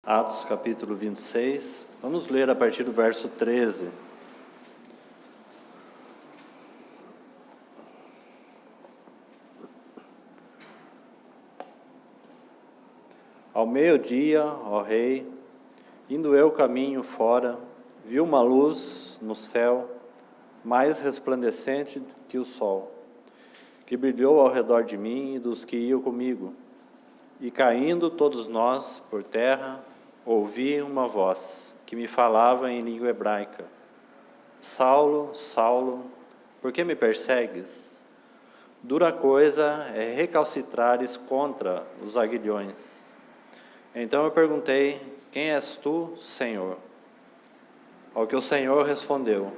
Atos capítulo 26, vamos ler a partir do verso 13. Ao meio-dia, ó rei, indo eu caminho fora, vi uma luz no céu, mais resplandecente que o sol, que brilhou ao redor de mim e dos que iam comigo. E caindo todos nós por terra, ouvi uma voz que me falava em língua hebraica: Saulo, Saulo, por que me persegues? Dura coisa é recalcitrares contra os aguilhões. Então eu perguntei: quem és tu, Senhor? Ao que o Senhor respondeu: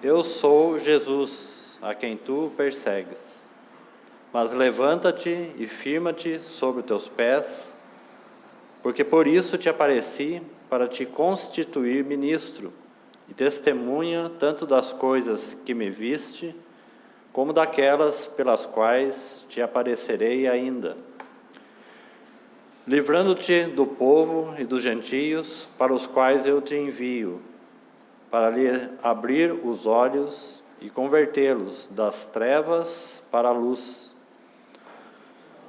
eu sou Jesus, a quem tu persegues. Mas levanta-te e firma-te sobre os teus pés, porque por isso te apareci, para te constituir ministro e testemunha tanto das coisas que me viste, como daquelas pelas quais te aparecerei ainda, livrando-te do povo e dos gentios, para os quais eu te envio, para lhe abrir os olhos e convertê-los das trevas para a luz,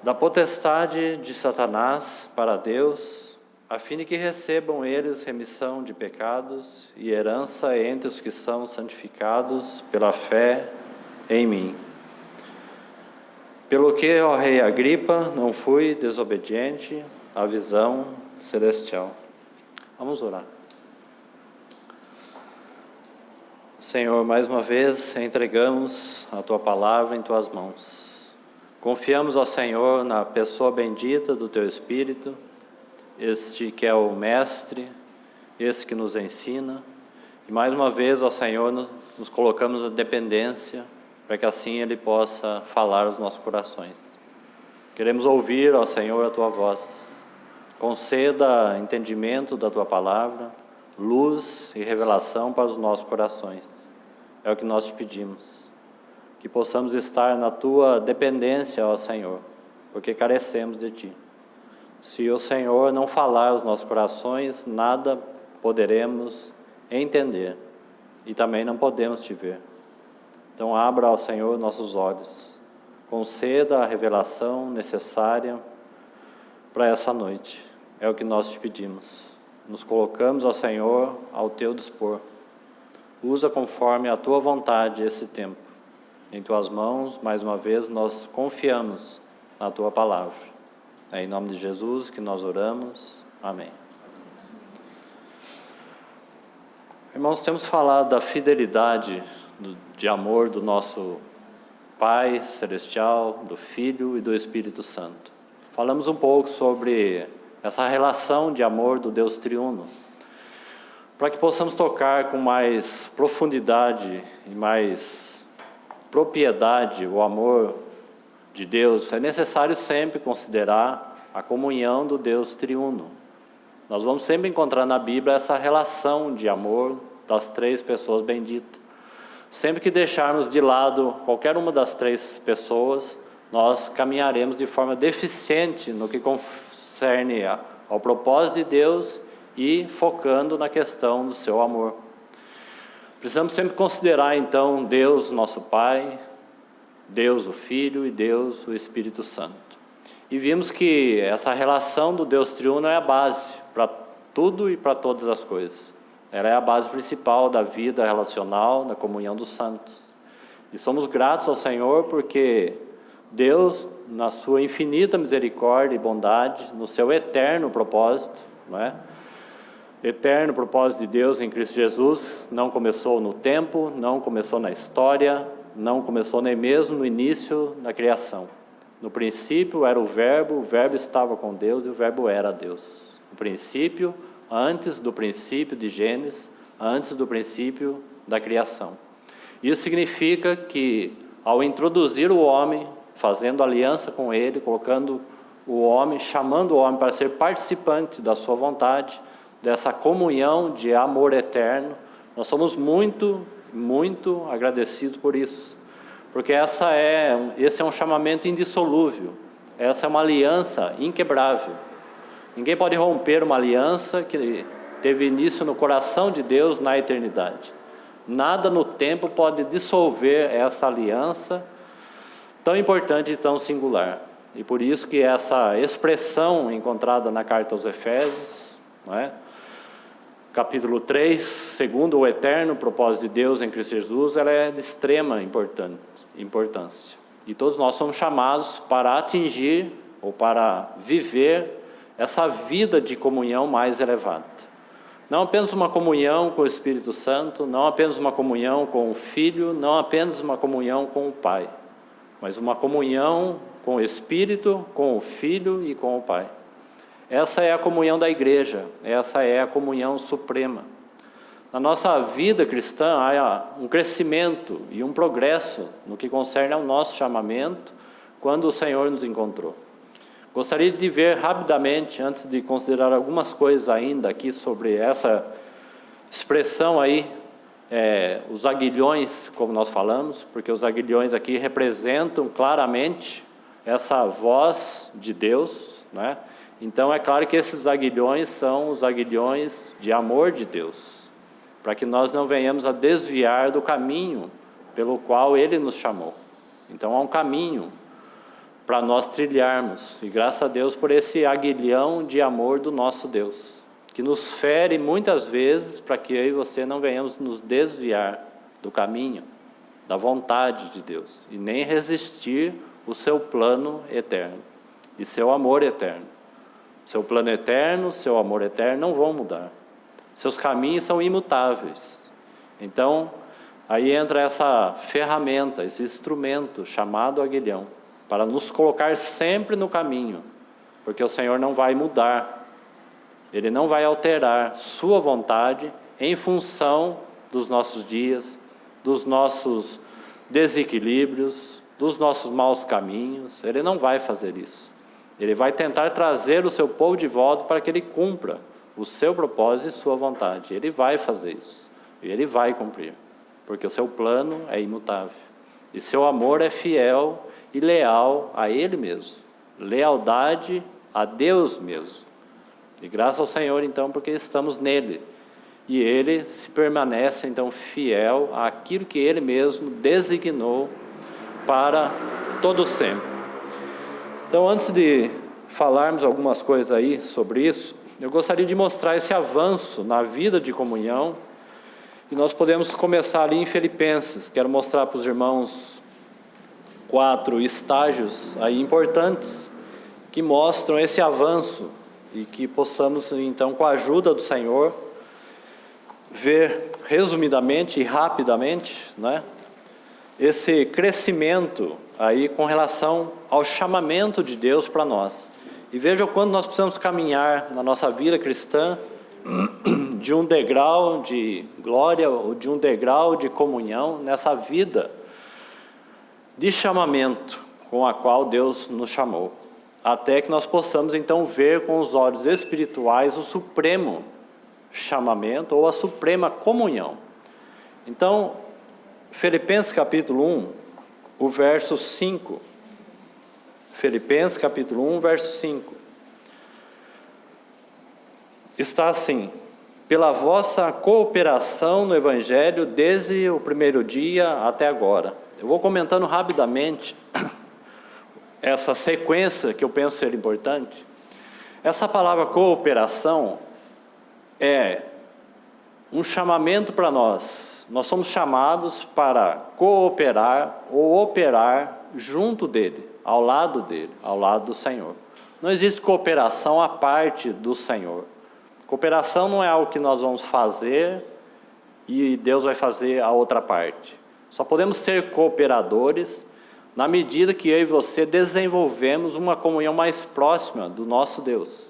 da potestade de Satanás para Deus, a fim de que recebam eles remissão de pecados e herança entre os que são santificados pela fé em mim. Pelo que, ó rei Agripa, não fui desobediente à visão celestial. Vamos orar. Senhor, mais uma vez entregamos a Tua palavra em Tuas mãos. Confiamos, ó Senhor, na pessoa bendita do Teu Espírito, este que é o Mestre, este que nos ensina. E mais uma vez, ó Senhor, nos colocamos na dependência, para que assim Ele possa falar aos nossos corações. Queremos ouvir, ó Senhor, a Tua voz. Conceda entendimento da Tua palavra, luz e revelação para os nossos corações. É o que nós te pedimos. Que possamos estar na Tua dependência, ó Senhor, porque carecemos de Ti. Se o Senhor não falar aos nossos corações, nada poderemos entender e também não podemos Te ver. Então abra ao Senhor nossos olhos, conceda a revelação necessária para essa noite. É o que nós Te pedimos. Nos colocamos ao Senhor ao Teu dispor. Usa conforme a Tua vontade esse tempo. Em Tuas mãos, mais uma vez, nós confiamos na Tua palavra. É em nome de Jesus que nós oramos. Amém. Irmãos, temos falado da fidelidade, de amor do nosso Pai Celestial, do Filho e do Espírito Santo. Falamos um pouco sobre essa relação de amor do Deus Triuno. Para que possamos tocar com mais profundidade e mais propriedade o amor de Deus, é necessário sempre considerar a comunhão do Deus triuno. Nós vamos sempre encontrar na Bíblia essa relação de amor das três pessoas benditas. Sempre que deixarmos de lado qualquer uma das três pessoas, nós caminharemos de forma deficiente no que concerne ao propósito de Deus e focando na questão do seu amor. Precisamos sempre considerar, então, Deus, nosso Pai, Deus, o Filho, e Deus, o Espírito Santo. E vimos que essa relação do Deus triuno é a base para tudo e para todas as coisas. Ela é a base principal da vida relacional, da comunhão dos santos. E somos gratos ao Senhor porque Deus, na sua infinita misericórdia e bondade, no seu eterno propósito, não é? Eterno propósito de Deus em Cristo Jesus, não começou no tempo, não começou na história, não começou nem mesmo no início da criação. No princípio era o Verbo estava com Deus e o Verbo era Deus. No princípio, antes do princípio de Gênesis, antes do princípio da criação. Isso significa que, ao introduzir o homem, fazendo aliança com ele, colocando o homem, chamando o homem para ser participante da sua vontade, dessa comunhão de amor eterno, nós somos muito, muito agradecidos por isso. Porque esse é um chamamento indissolúvel, essa é uma aliança inquebrável. Ninguém pode romper uma aliança que teve início no coração de Deus na eternidade. Nada no tempo pode dissolver essa aliança tão importante e tão singular. E por isso que essa expressão encontrada na carta aos Efésios, não é? Capítulo 3, segundo o eterno propósito de Deus em Cristo Jesus, ela é de extrema importância. E todos nós somos chamados para atingir ou para viver essa vida de comunhão mais elevada. Não apenas uma comunhão com o Espírito Santo, não apenas uma comunhão com o Filho, não apenas uma comunhão com o Pai, mas uma comunhão com o Espírito, com o Filho e com o Pai. Essa é a comunhão da igreja, essa é a comunhão suprema. Na nossa vida cristã há um crescimento e um progresso no que concerne ao nosso chamamento quando o Senhor nos encontrou. Gostaria de ver rapidamente, antes de considerar algumas coisas ainda aqui sobre essa expressão aí, os aguilhões, como nós falamos, porque os aguilhões aqui representam claramente essa voz de Deus, né? Então é claro que esses aguilhões são os aguilhões de amor de Deus, para que nós não venhamos a desviar do caminho pelo qual Ele nos chamou. Então há um caminho para nós trilharmos, e graças a Deus por esse aguilhão de amor do nosso Deus, que nos fere muitas vezes para que eu e você não venhamos nos desviar do caminho, da vontade de Deus, e nem resistir o seu plano eterno e seu amor eterno. Seu plano eterno, seu amor eterno não vão mudar. Seus caminhos são imutáveis. Então, aí entra essa ferramenta, esse instrumento chamado aguilhão, para nos colocar sempre no caminho, porque o Senhor não vai mudar, Ele não vai alterar sua vontade em função dos nossos dias, dos nossos desequilíbrios, dos nossos maus caminhos. Ele não vai fazer isso. Ele vai tentar trazer o seu povo de volta para que ele cumpra o seu propósito e sua vontade. Ele vai fazer isso, e ele vai cumprir, porque o seu plano é imutável, e seu amor é fiel e leal a Ele mesmo, lealdade a Deus mesmo. E graças ao Senhor, então, porque estamos nele, e Ele se permanece, então, fiel àquilo que Ele mesmo designou para todo sempre. Então, antes de falarmos algumas coisas aí sobre isso, eu gostaria de mostrar esse avanço na vida de comunhão, e nós podemos começar ali em Filipenses. Quero mostrar para os irmãos 4 estágios aí importantes que mostram esse avanço, e que possamos, então, com a ajuda do Senhor, ver resumidamente e rapidamente, né, esse crescimento aí com relação ao chamamento de Deus para nós. E veja o quanto nós precisamos caminhar na nossa vida cristã de um degrau de glória ou de um degrau de comunhão nessa vida de chamamento com a qual Deus nos chamou, até que nós possamos então ver com os olhos espirituais o supremo chamamento ou a suprema comunhão. Então, Filipenses capítulo 1, o verso 5. Filipenses capítulo 1, verso 5. Está assim: pela vossa cooperação no Evangelho desde o primeiro dia até agora. Eu vou comentando rapidamente essa sequência que eu penso ser importante. Essa palavra cooperação é um chamamento para nós. Nós somos chamados para cooperar ou operar junto dele, ao lado do Senhor. Não existe cooperação à parte do Senhor. Cooperação não é algo que nós vamos fazer e Deus vai fazer a outra parte. Só podemos ser cooperadores na medida que eu e você desenvolvemos uma comunhão mais próxima do nosso Deus.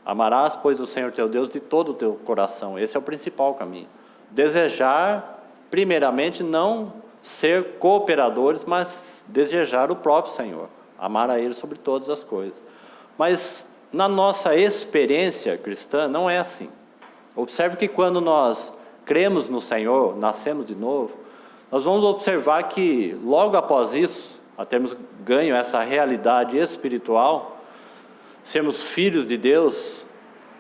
Amarás, pois, o Senhor teu Deus de todo o teu coração. Esse é o principal caminho. Desejar, primeiramente, não ser cooperadores, mas desejar o próprio Senhor. Amar a Ele sobre todas as coisas. Mas na nossa experiência cristã não é assim. Observe que quando nós cremos no Senhor, nascemos de novo, nós vamos observar que logo após isso, a termos ganho essa realidade espiritual, sermos filhos de Deus,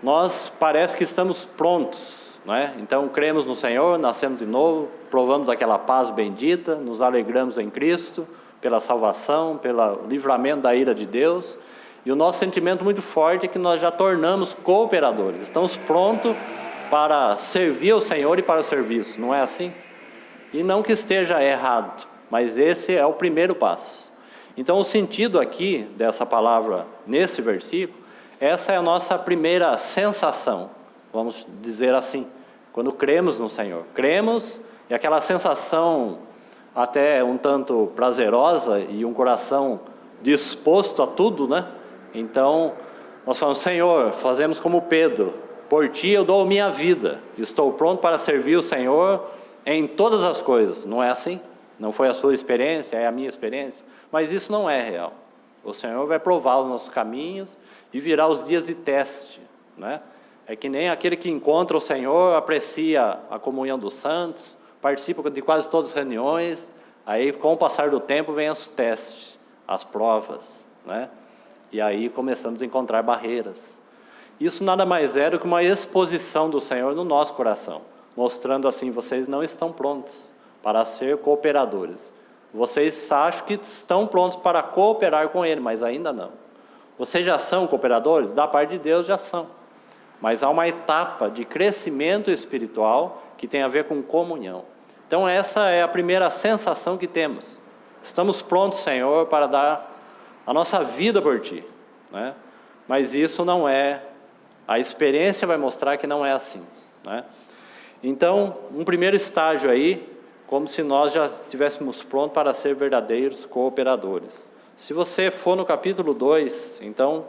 nós parece que estamos prontos, né? Então cremos no Senhor, nascemos de novo, provamos aquela paz bendita, nos alegramos em Cristo, pela salvação, pelo livramento da ira de Deus, e o nosso sentimento muito forte é que nós já tornamos cooperadores, estamos prontos para servir ao Senhor e para o serviço, não é assim? E não que esteja errado, mas esse é o primeiro passo. Então o sentido aqui dessa palavra, nesse versículo, essa é a nossa primeira sensação, vamos dizer assim, quando cremos no Senhor. Cremos, e aquela sensação até um tanto prazerosa e um coração disposto a tudo, né? Então, nós falamos, Senhor, fazemos como Pedro, por Ti eu dou minha vida, estou pronto para servir o Senhor em todas as coisas, não é assim? Não foi a sua experiência, é a minha experiência, mas isso não é real. O Senhor vai provar os nossos caminhos e virá os dias de teste, né? É que nem aquele que encontra o Senhor, aprecia a comunhão dos santos, participa de quase todas as reuniões, aí com o passar do tempo vem os testes, as provas, né? E aí começamos a encontrar barreiras. Isso nada mais é do que uma exposição do Senhor no nosso coração, mostrando assim, vocês não estão prontos para ser cooperadores. Vocês acham que estão prontos para cooperar com Ele, mas ainda não. Vocês já são cooperadores? Da parte de Deus já são. Mas há uma etapa de crescimento espiritual que tem a ver com comunhão. Então essa é a primeira sensação que temos. Estamos prontos, Senhor, para dar a nossa vida por Ti, né? Mas isso não é, a experiência vai mostrar que não é assim, né? Então, um primeiro estágio aí, como se nós já estivéssemos prontos para ser verdadeiros cooperadores. Se você for no capítulo 2, então,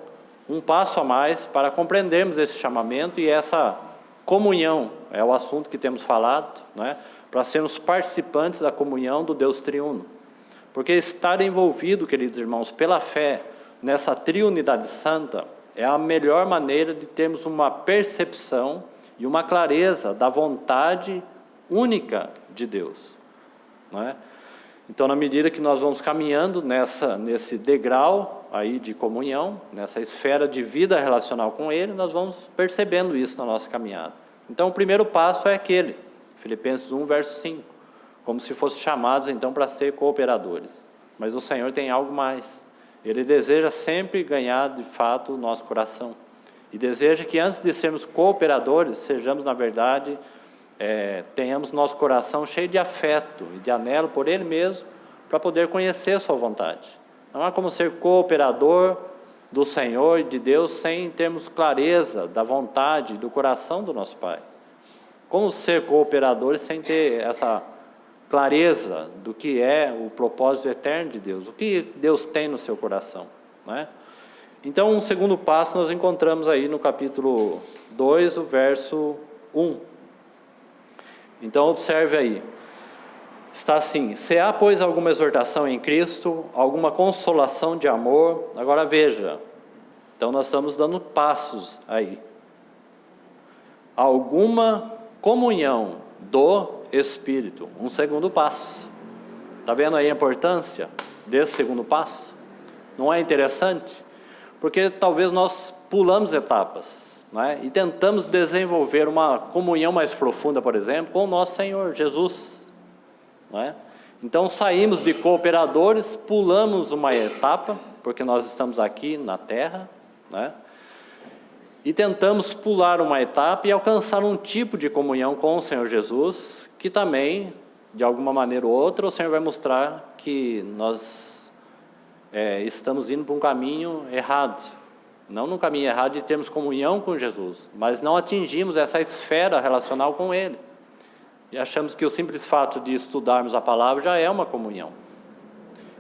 um passo a mais para compreendermos esse chamamento e essa comunhão, é o assunto que temos falado, né? Para sermos participantes da comunhão do Deus triuno. Porque estar envolvido, queridos irmãos, pela fé, nessa triunidade santa, é a melhor maneira de termos uma percepção e uma clareza da vontade única de Deus, não é? Então, na medida que nós vamos caminhando nesse degrau aí de comunhão, nessa esfera de vida relacional com Ele, nós vamos percebendo isso na nossa caminhada. Então, o primeiro passo é aquele, Filipenses 1, verso 5. Como se fossem chamados, então, para ser cooperadores. Mas o Senhor tem algo mais. Ele deseja sempre ganhar, de fato, o nosso coração. E deseja que, antes de sermos cooperadores, sejamos, na verdade, tenhamos nosso coração cheio de afeto e de anelo por Ele mesmo, para poder conhecer a sua vontade. Não há como ser cooperador do Senhor e de Deus sem termos clareza da vontade, do coração do nosso Pai. Como ser cooperadores sem ter essa clareza do que é o propósito eterno de Deus, o que Deus tem no seu coração, né? Então, um segundo passo nós encontramos aí no capítulo 2, o verso 1. Então, observe aí. Está assim, se há, pois, alguma exortação em Cristo, alguma consolação de amor, agora veja, então nós estamos dando passos aí. Alguma comunhão do Espírito, um segundo passo. Está vendo aí a importância desse segundo passo? Não é interessante? Porque talvez nós pulamos etapas, né? E tentamos desenvolver uma comunhão mais profunda, por exemplo, com o nosso Senhor Jesus, né? Então saímos de cooperadores, pulamos uma etapa, porque nós estamos aqui na terra, né? E tentamos pular uma etapa e alcançar um tipo de comunhão com o Senhor Jesus, que também, de alguma maneira ou outra, o Senhor vai mostrar que nós estamos indo para um caminho errado. Não no caminho errado de termos comunhão com Jesus, mas não atingimos essa esfera relacional com Ele. E achamos que o simples fato de estudarmos a palavra já é uma comunhão.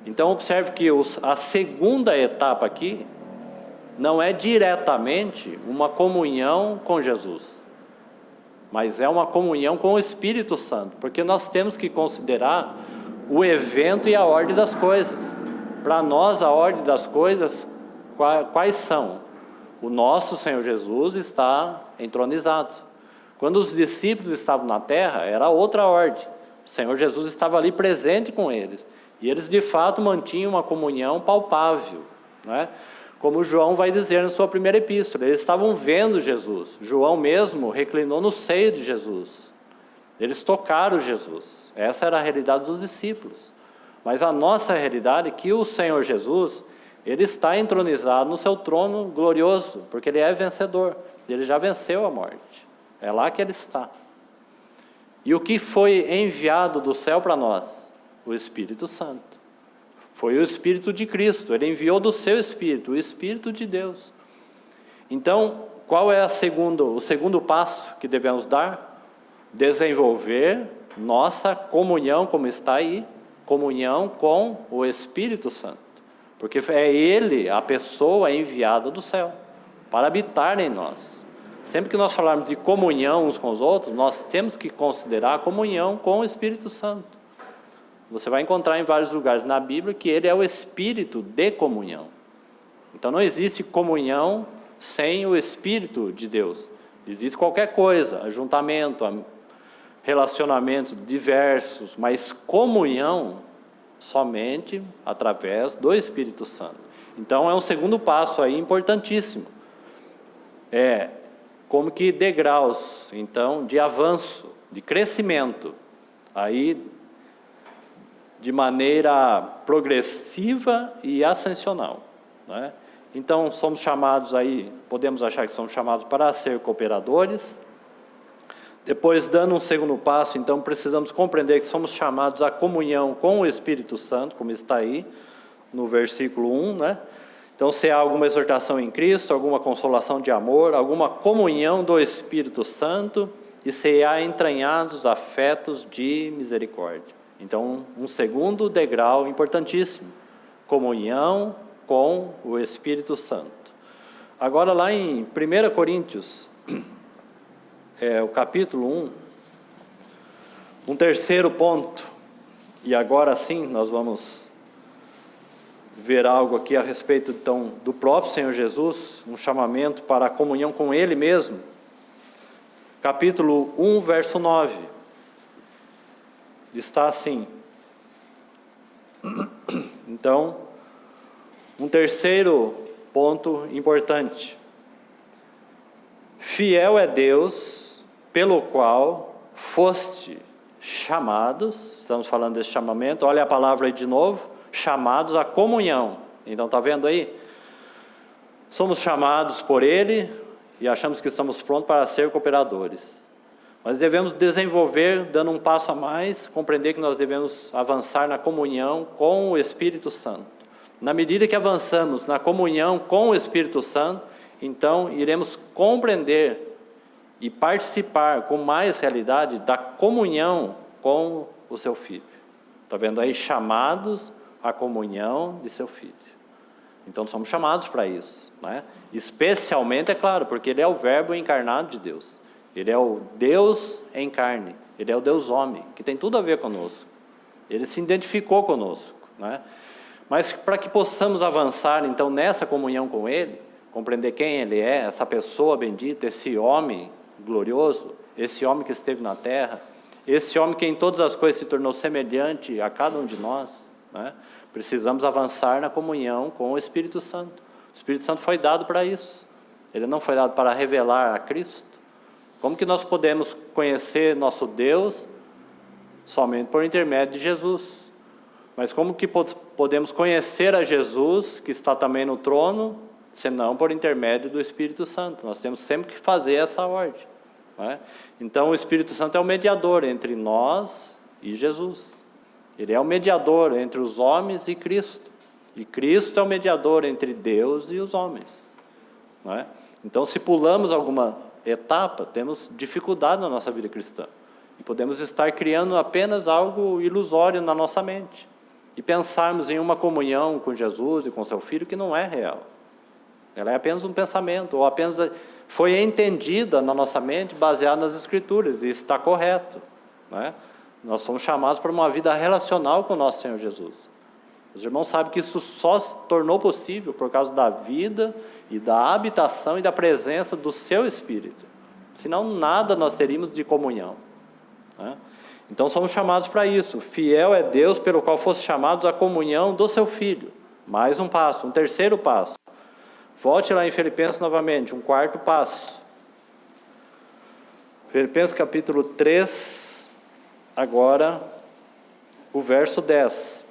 Então, observe que a segunda etapa aqui não é diretamente uma comunhão com Jesus, mas é uma comunhão com o Espírito Santo, porque nós temos que considerar o evento e a ordem das coisas. Para nós, a ordem das coisas, quais são? O nosso Senhor Jesus está entronizado. Quando os discípulos estavam na terra, era outra ordem. O Senhor Jesus estava ali presente com eles. E eles, de fato, mantinham uma comunhão palpável, né? Como João vai dizer na sua primeira epístola, eles estavam vendo Jesus. João mesmo reclinou no seio de Jesus. Eles tocaram Jesus. Essa era a realidade dos discípulos. Mas a nossa realidade é que o Senhor Jesus, Ele está entronizado no seu trono glorioso, porque Ele é vencedor. Ele já venceu a morte. É lá que Ele está. E o que foi enviado do céu para nós? O Espírito Santo. Foi o Espírito de Cristo. Ele enviou do seu Espírito, o Espírito de Deus. Então, qual é o segundo passo que devemos dar? Desenvolver nossa comunhão, como está aí, comunhão com o Espírito Santo. Porque é Ele, a pessoa enviada do céu, para habitar em nós. Sempre que nós falarmos de comunhão uns com os outros, nós temos que considerar a comunhão com o Espírito Santo. Você vai encontrar em vários lugares na Bíblia que Ele é o Espírito de comunhão. Então não existe comunhão sem o Espírito de Deus. Existe qualquer coisa, ajuntamento, relacionamentos diversos, mas comunhão somente através do Espírito Santo. Então é um segundo passo aí importantíssimo. É como que degraus, então, de avanço, de crescimento, aí de maneira progressiva e ascensional, né? Então somos chamados aí, podemos achar que somos chamados para ser cooperadores. Depois, dando um segundo passo, então precisamos compreender que somos chamados à comunhão com o Espírito Santo, como está aí no versículo 1, né? Então, se há alguma exortação em Cristo, alguma consolação de amor, alguma comunhão do Espírito Santo, e se há entranhados afetos de misericórdia. Então, um segundo degrau importantíssimo, comunhão com o Espírito Santo. Agora, lá em 1 Coríntios, o capítulo 1, um terceiro ponto, e agora sim nós vamos ver algo aqui a respeito então do próprio Senhor Jesus, um chamamento para a comunhão com Ele mesmo. Capítulo 1, verso 9, está assim. Então, um terceiro ponto importante. Fiel é Deus, pelo qual foste chamados, estamos falando desse chamamento, olha a palavra aí de novo, chamados à comunhão. Então, está vendo aí? Somos chamados por Ele e achamos que estamos prontos para ser cooperadores. Mas devemos desenvolver, dando um passo a mais, compreender que nós devemos avançar na comunhão com o Espírito Santo. Na medida que avançamos na comunhão com o Espírito Santo, então iremos compreender e participar com mais realidade da comunhão com o seu Filho. Está vendo aí? Chamados à comunhão de seu Filho. Então somos chamados para isso, né? Especialmente, é claro, porque Ele é o Verbo encarnado de Deus. Ele é o Deus em carne. Ele é o Deus homem, que tem tudo a ver conosco. Ele se identificou conosco, né? Mas para que possamos avançar então nessa comunhão com Ele, compreender quem Ele é, essa pessoa bendita, esse homem glorioso, esse homem que esteve na terra, esse homem que em todas as coisas se tornou semelhante a cada um de nós, né? Precisamos avançar na comunhão com o Espírito Santo. O Espírito Santo foi dado para isso. Ele não foi dado para revelar a Cristo. Como que nós podemos conhecer nosso Deus somente por intermédio de Jesus? Mas como que podemos conhecer a Jesus, que está também no trono, senão por intermédio do Espírito Santo? Nós temos sempre que fazer essa ordem, né? Então o Espírito Santo é o mediador entre nós e Jesus. Ele é o mediador entre os homens e Cristo. E Cristo é o mediador entre Deus e os homens, né? Então, se pulamos alguma etapa, temos dificuldade na nossa vida cristã. E podemos estar criando apenas algo ilusório na nossa mente. E pensarmos em uma comunhão com Jesus e com seu Filho que não é real. Ela é apenas um pensamento, ou apenas foi entendida na nossa mente baseada nas Escrituras, e isso está correto, né? Nós somos chamados para uma vida relacional com o nosso Senhor Jesus. Os irmãos sabem que isso só se tornou possível por causa da vida e da habitação e da presença do seu Espírito. Senão nada nós teríamos de comunhão, né? Então somos chamados para isso. Fiel é Deus, pelo qual fosse chamados à comunhão do seu Filho. Mais um passo, um terceiro passo. Volte lá em Filipenses novamente, um quarto passo. Filipenses capítulo 3, agora o verso 10.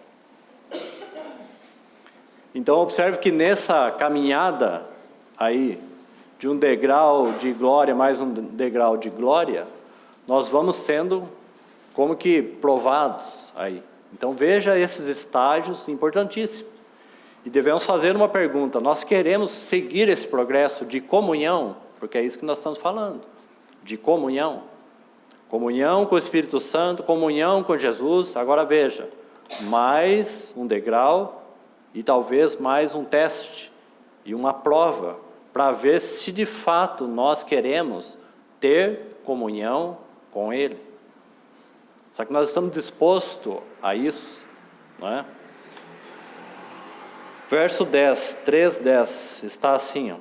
Então observe que nessa caminhada aí, de um degrau de glória mais um degrau de glória, nós vamos sendo como que provados aí. Então veja esses estágios importantíssimos. E devemos fazer uma pergunta: nós queremos seguir esse progresso de comunhão? Porque é isso que nós estamos falando, de comunhão. Comunhão com o Espírito Santo, comunhão com Jesus. Agora veja, mais um degrau e talvez mais um teste e uma prova, para ver se de fato nós queremos ter comunhão com Ele. Só que nós estamos dispostos a isso, não é? Verso 10, 3:10, está assim, ó.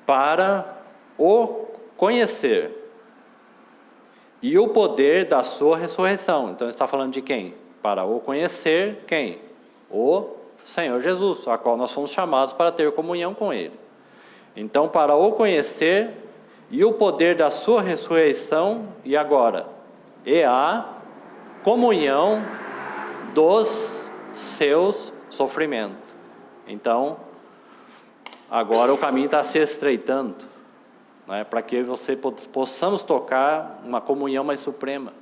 Para o conhecer e o poder da sua ressurreição. Então está falando de quem? Para o conhecer quem? O Senhor Jesus, a qual nós fomos chamados para ter comunhão com Ele. Então, para o conhecer e o poder da sua ressurreição, e agora? E a comunhão dos seus sofrimentos. Então, agora o caminho está se estreitando, né, para que possamos tocar uma comunhão mais suprema.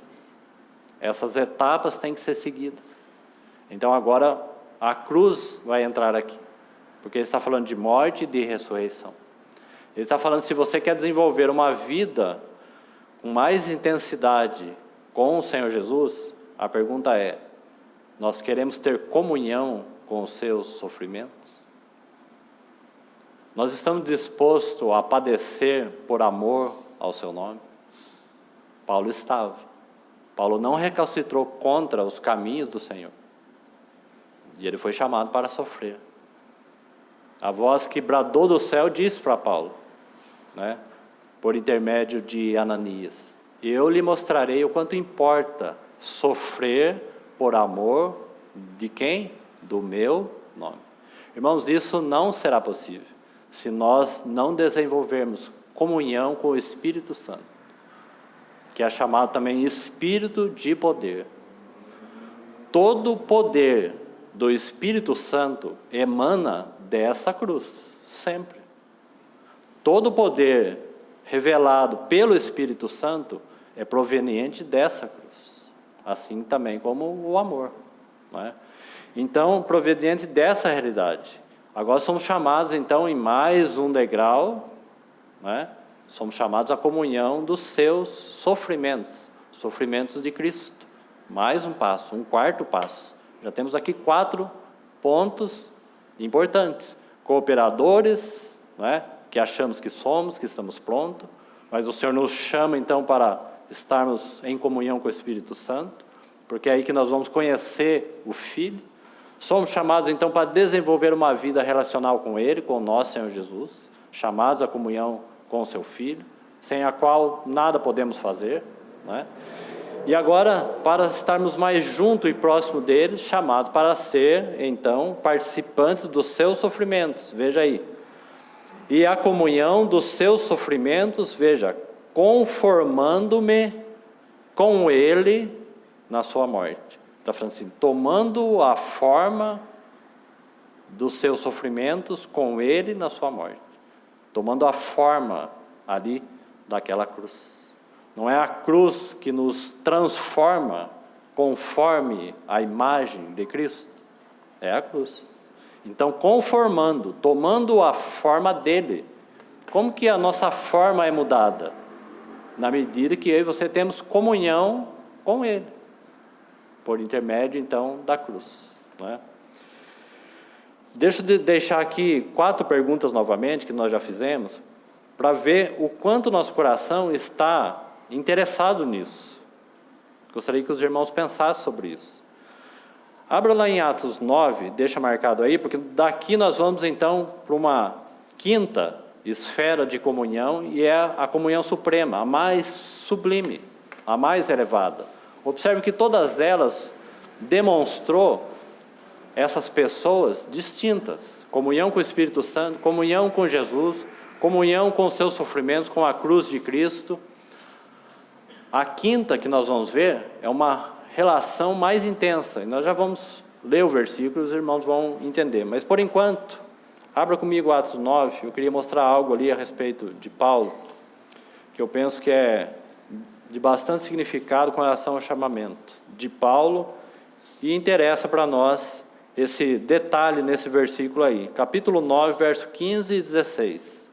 Essas etapas têm que ser seguidas. Então agora a cruz vai entrar aqui, porque ele está falando de morte e de ressurreição. Ele está falando, se você quer desenvolver uma vida com mais intensidade com o Senhor Jesus, a pergunta é: nós queremos ter comunhão com os seus sofrimentos? Nós estamos dispostos a padecer por amor ao seu nome? Paulo estava. Paulo não recalcitrou contra os caminhos do Senhor. E ele foi chamado para sofrer. A voz que bradou do céu disse para Paulo, né, por intermédio de Ananias: eu lhe mostrarei o quanto importa sofrer por amor de quem? Do meu nome. Irmãos, isso não será possível se nós não desenvolvermos comunhão com o Espírito Santo, que é chamado também Espírito de poder. Todo o poder do Espírito Santo emana dessa cruz, sempre. Todo o poder revelado pelo Espírito Santo é proveniente dessa cruz, assim também como o amor, não é? Então, proveniente dessa realidade. Agora somos chamados então em mais um degrau, né? Somos chamados à comunhão dos seus sofrimentos, sofrimentos de Cristo. Mais um passo, um quarto passo. Já temos aqui 4 pontos importantes. Cooperadores, né, que achamos que somos, que estamos prontos, mas o Senhor nos chama então para estarmos em comunhão com o Espírito Santo, porque é aí que nós vamos conhecer o Filho. Somos chamados então para desenvolver uma vida relacional com Ele, com o nosso Senhor Jesus, chamados à comunhão com o seu Filho, sem a qual nada podemos fazer, né? E agora, para estarmos mais junto e próximo dele, chamado para ser, então, participantes dos seus sofrimentos. Veja aí. E a comunhão dos seus sofrimentos, veja, conformando-me com ele na sua morte. Está falando assim, tomando a forma dos seus sofrimentos com ele na sua morte. Tomando a forma ali daquela cruz. Não é a cruz que nos transforma conforme a imagem de Cristo. É a cruz. Então, conformando, tomando a forma dele. Como que a nossa forma é mudada? Na medida que eu e você temos comunhão com ele. Por intermédio, então, da cruz. Não é? Deixa eu deixar aqui 4 perguntas novamente, que nós já fizemos, para ver o quanto nosso coração está interessado nisso. Gostaria que os irmãos pensassem sobre isso. Abra lá em Atos 9, deixa marcado aí, porque daqui nós vamos então para uma 5ª esfera de comunhão, e é a comunhão suprema, a mais sublime, a mais elevada. Observe que todas elas demonstrou essas pessoas distintas. Comunhão com o Espírito Santo, comunhão com Jesus, comunhão com os seus sofrimentos, com a cruz de Cristo. A quinta que nós vamos ver é uma relação mais intensa. E nós já vamos ler o versículo e os irmãos vão entender. Mas por enquanto, abra comigo Atos 9. Eu queria mostrar algo ali a respeito de Paulo, que eu penso que é de bastante significado com relação ao chamamento de Paulo, e interessa para nós esse detalhe nesse versículo aí. Capítulo 9, verso 15 e 16.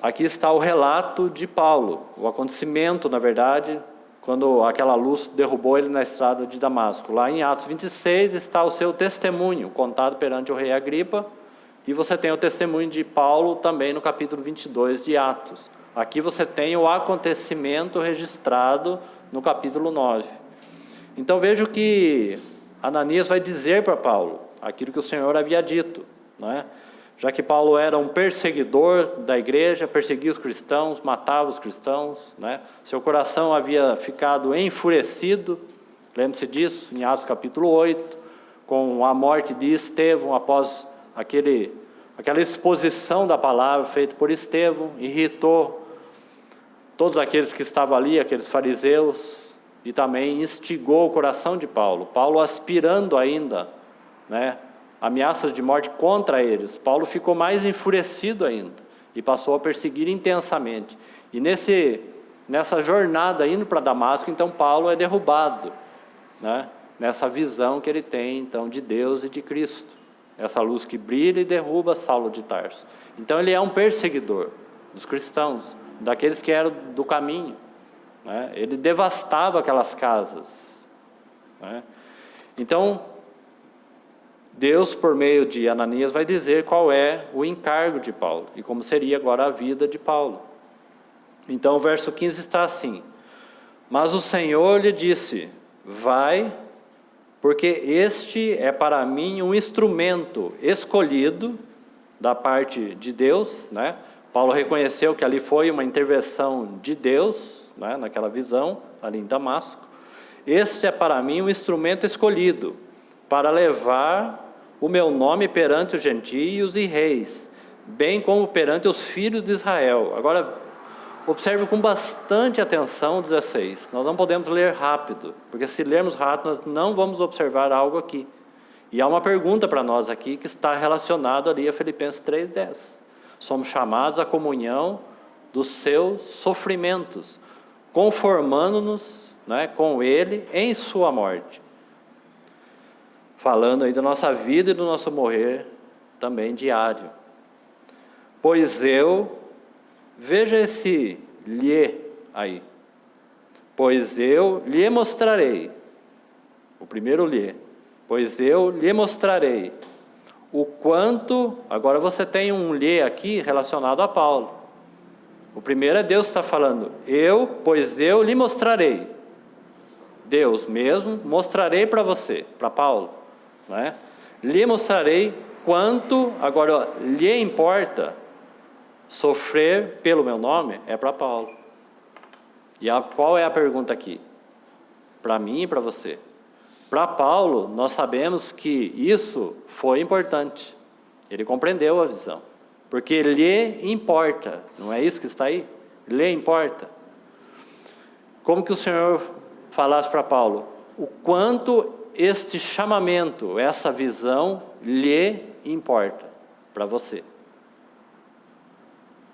Aqui está o relato de Paulo, o acontecimento, na verdade, quando aquela luz derrubou ele na estrada de Damasco. Lá em Atos 26 está o seu testemunho, contado perante o rei Agripa, e você tem o testemunho de Paulo também no capítulo 22 de Atos. Aqui você tem o acontecimento registrado no capítulo 9. Então veja o que Ananias vai dizer para Paulo, aquilo que o Senhor havia dito, não é? Já que Paulo era um perseguidor da igreja, perseguia os cristãos, matava os cristãos, né? Seu coração havia ficado enfurecido, lembre-se disso, em Atos capítulo 8, com a morte de Estevão, após aquela exposição da palavra feita por Estevão, irritou todos aqueles que estavam ali, aqueles fariseus, e também instigou o coração de Paulo. Paulo aspirando ainda, né, ameaças de morte contra eles. Paulo ficou mais enfurecido ainda e passou a perseguir intensamente. E nessa jornada indo para Damasco, então Paulo é derrubado, né, nessa visão que ele tem então de Deus e de Cristo. Essa luz que brilha e derruba Saulo de Tarso. Então ele é um perseguidor dos cristãos, daqueles que eram do caminho, né? Ele devastava aquelas casas, né? Então, Deus, por meio de Ananias, vai dizer qual é o encargo de Paulo, e como seria agora a vida de Paulo. Então, o verso 15 está assim: mas o Senhor lhe disse, vai, porque este é para mim um instrumento escolhido da parte de Deus, né? Paulo reconheceu que ali foi uma intervenção de Deus, né, naquela visão, ali em Damasco. Este é para mim um instrumento escolhido, para levar o meu nome perante os gentios e reis, bem como perante os filhos de Israel. Agora, observe com bastante atenção o 16. Nós não podemos ler rápido, porque se lermos rápido, nós não vamos observar algo aqui. E há uma pergunta para nós aqui, que está relacionada ali a Filipenses 3:10. Somos chamados à comunhão dos seus sofrimentos, conformando-nos, né, com Ele em sua morte. Falando aí da nossa vida e do nosso morrer também diário. Pois veja esse lhe aí. Pois eu lhe mostrarei. O primeiro lhe. Pois eu lhe mostrarei o quanto, agora você tem um lhe aqui relacionado a Paulo. O primeiro é Deus que está falando, pois eu lhe mostrarei. Deus mesmo, mostrarei para você, para Paulo, não é? Lhe mostrarei quanto, agora lhe importa sofrer pelo meu nome, é para Paulo. E qual é a pergunta aqui? Para mim e para você. Para Paulo, nós sabemos que isso foi importante. Ele compreendeu a visão. Porque lhe importa. Não é isso que está aí? Lhe importa. Como que o Senhor falasse para Paulo? O quanto este chamamento, essa visão, lhe importa para você.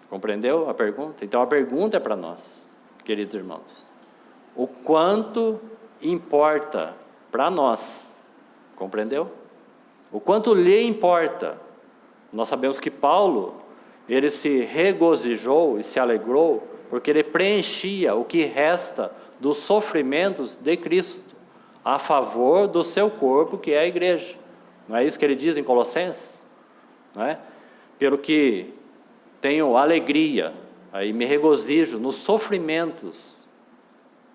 Compreendeu a pergunta? Então a pergunta é para nós, queridos irmãos. O quanto importa para nós, compreendeu? O quanto lhe importa. Nós sabemos que Paulo, ele se regozijou e se alegrou, porque ele preenchia o que resta dos sofrimentos de Cristo, a favor do seu corpo, que é a igreja. Não é isso que ele diz em Colossenses? Não é? Pelo que tenho alegria, aí me regozijo nos sofrimentos.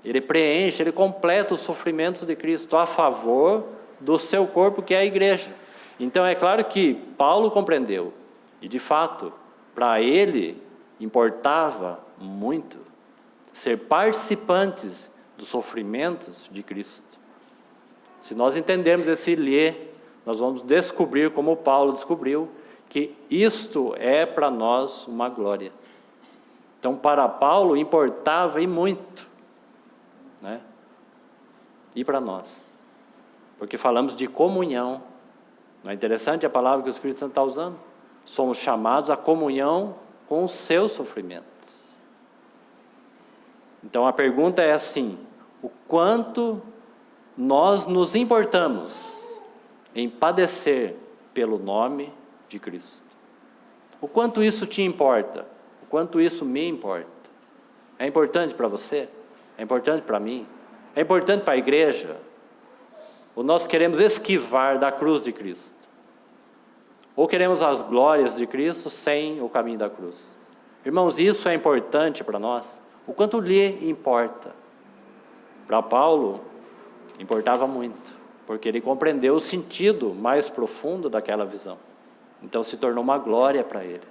Ele preenche, ele completa os sofrimentos de Cristo a favor do seu corpo, que é a igreja. Então é claro que Paulo compreendeu, e de fato, para ele importava muito ser participantes dos sofrimentos de Cristo. Se nós entendermos esse lhe, nós vamos descobrir, como Paulo descobriu, que isto é para nós uma glória. Então, para Paulo, importava e muito, né? E para nós. Porque falamos de comunhão. Não é interessante a palavra que o Espírito Santo está usando? Somos chamados à comunhão com os seus sofrimentos. Então, a pergunta é assim: o quanto nós nos importamos em padecer pelo nome de Cristo? O quanto isso te importa? O quanto isso me importa? É importante para você? É importante para mim? É importante para a igreja? Ou nós queremos esquivar da cruz de Cristo? Ou queremos as glórias de Cristo sem o caminho da cruz? Irmãos, isso é importante para nós? O quanto lhe importa? Para Paulo, importava muito, porque ele compreendeu o sentido mais profundo daquela visão. Então se tornou uma glória para ele.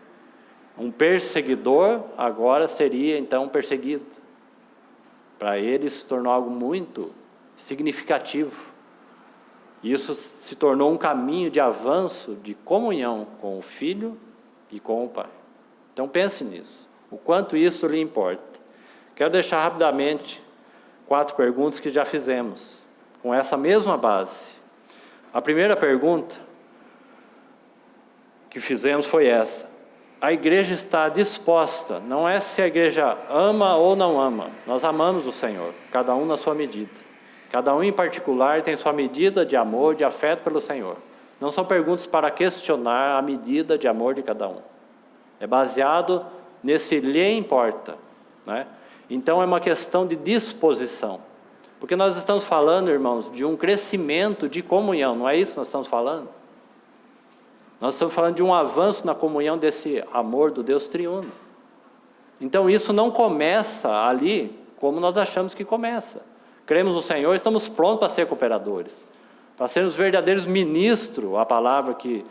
Um perseguidor agora seria então perseguido. Para ele se tornou algo muito significativo. Isso se tornou um caminho de avanço, de comunhão com o Filho e com o Pai. Então pense nisso, o quanto isso lhe importa. Quero deixar rapidamente 4 perguntas que já fizemos, com essa mesma base. A primeira pergunta que fizemos foi essa: a igreja está disposta, não é se a igreja ama ou não ama, nós amamos o Senhor, cada um na sua medida. Cada um em particular tem sua medida de amor, de afeto pelo Senhor. Não são perguntas para questionar a medida de amor de cada um. É baseado nesse lhe importa, né? Então é uma questão de disposição. Porque nós estamos falando, irmãos, de um crescimento de comunhão, não é isso que nós estamos falando? Nós estamos falando de um avanço na comunhão desse amor do Deus triuno. Então isso não começa ali como nós achamos que começa. Cremos no Senhor, estamos prontos para ser cooperadores, para sermos verdadeiros ministros, a palavra que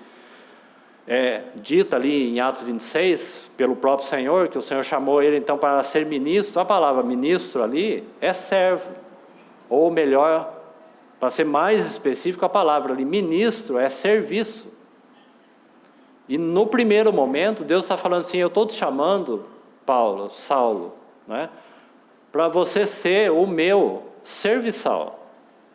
é dita ali em Atos 26, pelo próprio Senhor, que o Senhor chamou ele então para ser ministro. A palavra ministro ali é servo, ou melhor, para ser mais específico, a palavra ali, ministro, é serviço. E no primeiro momento, Deus está falando assim: eu estou te chamando, Saulo, né, para você ser o meu serviçal.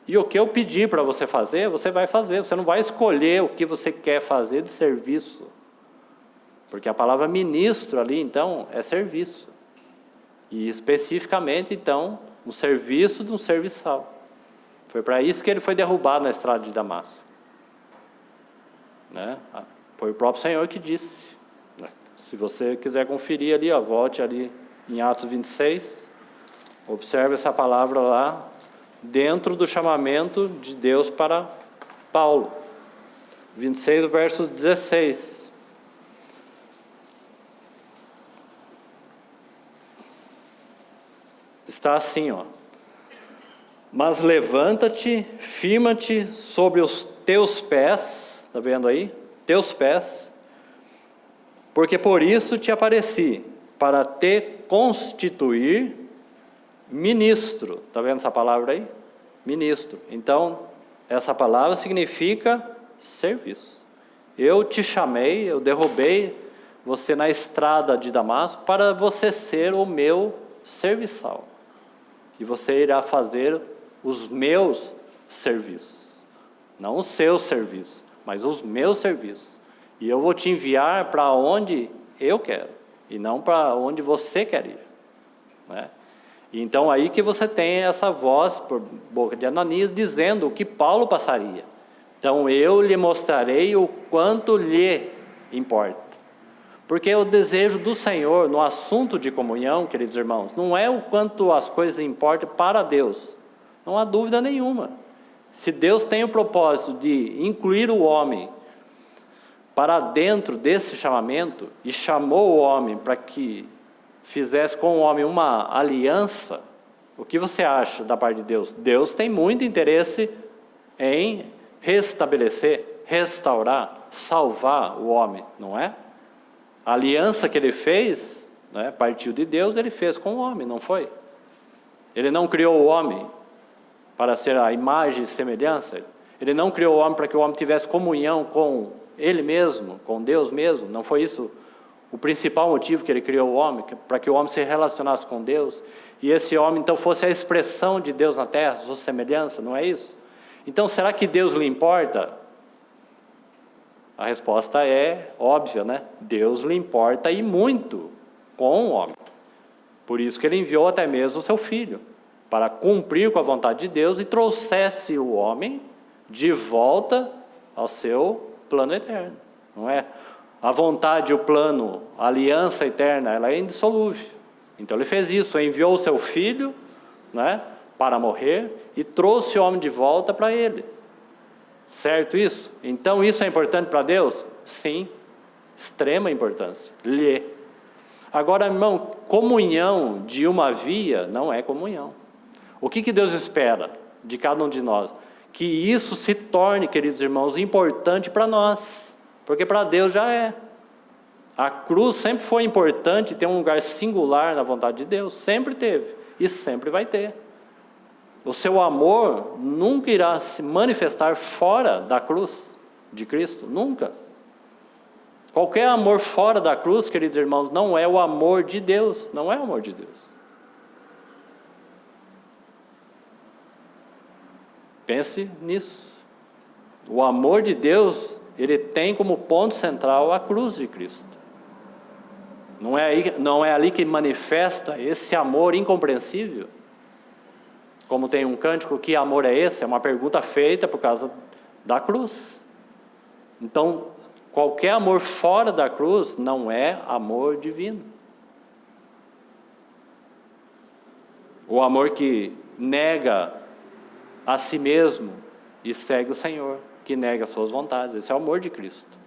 E o que eu pedir para você fazer, você vai fazer. Você não vai escolher o que você quer fazer de serviço. Porque a palavra ministro ali, então, é serviço. E especificamente, então, o serviço de um serviçal. Foi para isso que ele foi derrubado na estrada de Damasco. Né? Foi o próprio Senhor que disse. Se você quiser conferir ali, volte ali em Atos 26. Observe essa palavra lá, dentro do chamamento de Deus para Paulo. 26, verso 16. Está assim, mas levanta-te, firma-te sobre os teus pés, está vendo aí? Teus pés, porque por isso te apareci, para te constituir ministro. Está vendo essa palavra aí? Ministro. Então, essa palavra significa serviço. Eu te chamei, eu derrubei você na estrada de Damasco para você ser o meu serviçal. E você irá fazer os meus serviços. Não os seus serviços, mas os meus serviços. E eu vou te enviar para onde eu quero, e não para onde você quer ir. Né? Então aí que você tem essa voz por boca de Ananias dizendo o que Paulo passaria. Então eu lhe mostrarei o quanto lhe importa. Porque o desejo do Senhor no assunto de comunhão, queridos irmãos, não é o quanto as coisas importam para Deus. Não há dúvida nenhuma. Se Deus tem o propósito de incluir o homem para dentro desse chamamento, e chamou o homem para que fizesse com o homem uma aliança, o que você acha da parte de Deus? Deus tem muito interesse em restabelecer, restaurar, salvar o homem, não é? A aliança que ele fez, né, partiu de Deus, ele fez com o homem, não foi? Ele não criou o homem para ser a imagem e semelhança. Ele não criou o homem para que o homem tivesse comunhão com ele mesmo, com Deus mesmo. Não foi isso o principal motivo que ele criou o homem, para que o homem se relacionasse com Deus. E esse homem, então, fosse a expressão de Deus na terra, sua semelhança, não é isso? Então, será que Deus lhe importa? A resposta é óbvia, né? Deus lhe importa e muito com o homem. Por isso que ele enviou até mesmo o seu filho, para cumprir com a vontade de Deus e trouxesse o homem de volta ao seu plano eterno, não é? A vontade, o plano, a aliança eterna, ela é indissolúvel. Então ele fez isso, enviou o seu filho, né, para morrer e trouxe o homem de volta para ele. Certo isso? Então isso é importante para Deus? Sim, extrema importância. Agora, irmão, comunhão de uma via não é comunhão. O que Deus espera de cada um de nós? Que isso se torne, queridos irmãos, importante para nós, porque para Deus já é. A cruz sempre foi importante, tem um lugar singular na vontade de Deus, sempre teve e sempre vai ter. O seu amor nunca irá se manifestar fora da cruz de Cristo, nunca. Qualquer amor fora da cruz, queridos irmãos, não é o amor de Deus, não é o amor de Deus. Pense nisso. O amor de Deus, ele tem como ponto central a cruz de Cristo. Não é ali que manifesta esse amor incompreensível. Como tem um cântico, que amor é esse? É uma pergunta feita por causa da cruz. Então, qualquer amor fora da cruz não é amor divino. O amor que nega a si mesmo e segue o Senhor, que nega as suas vontades. Esse é o amor de Cristo.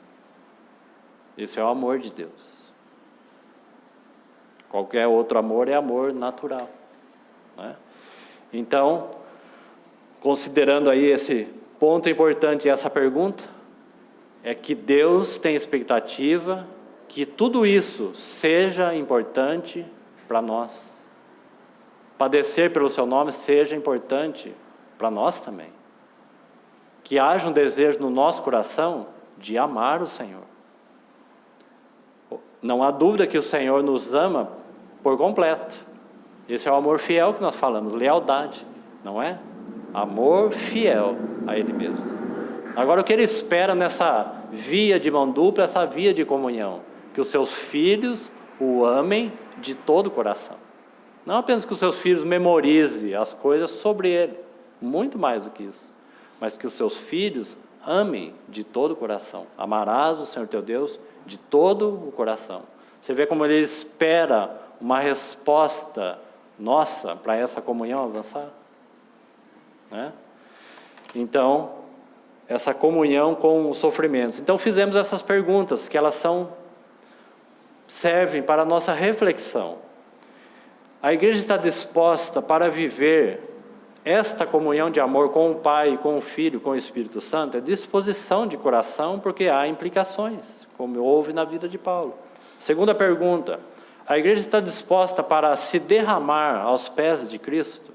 Esse é o amor de Deus. Qualquer outro amor é amor natural, né? Então, considerando aí esse ponto importante e essa pergunta, é que Deus tem expectativa que tudo isso seja importante para nós. Padecer pelo seu nome seja importante para nós também. Que haja um desejo no nosso coração de amar o Senhor. Não há dúvida que o Senhor nos ama por completo. Esse é o amor fiel que nós falamos, lealdade, não é? Amor fiel a Ele mesmo. Agora, o que Ele espera nessa via de mão dupla, essa via de comunhão? Que os seus filhos o amem de todo o coração. Não apenas que os seus filhos memorizem as coisas sobre Ele, muito mais do que isso. Mas que os seus filhos amem de todo o coração. Amarás o Senhor teu Deus de todo o coração. Você vê como Ele espera uma resposta nossa para essa comunhão avançar, né? Então, essa comunhão com os sofrimentos. Então, fizemos essas perguntas, que elas servem para a nossa reflexão. A igreja está disposta para viver esta comunhão de amor com o Pai, com o Filho, com o Espírito Santo? É disposição de coração, porque há implicações, como houve na vida de Paulo. Segunda pergunta: a igreja está disposta para se derramar aos pés de Cristo?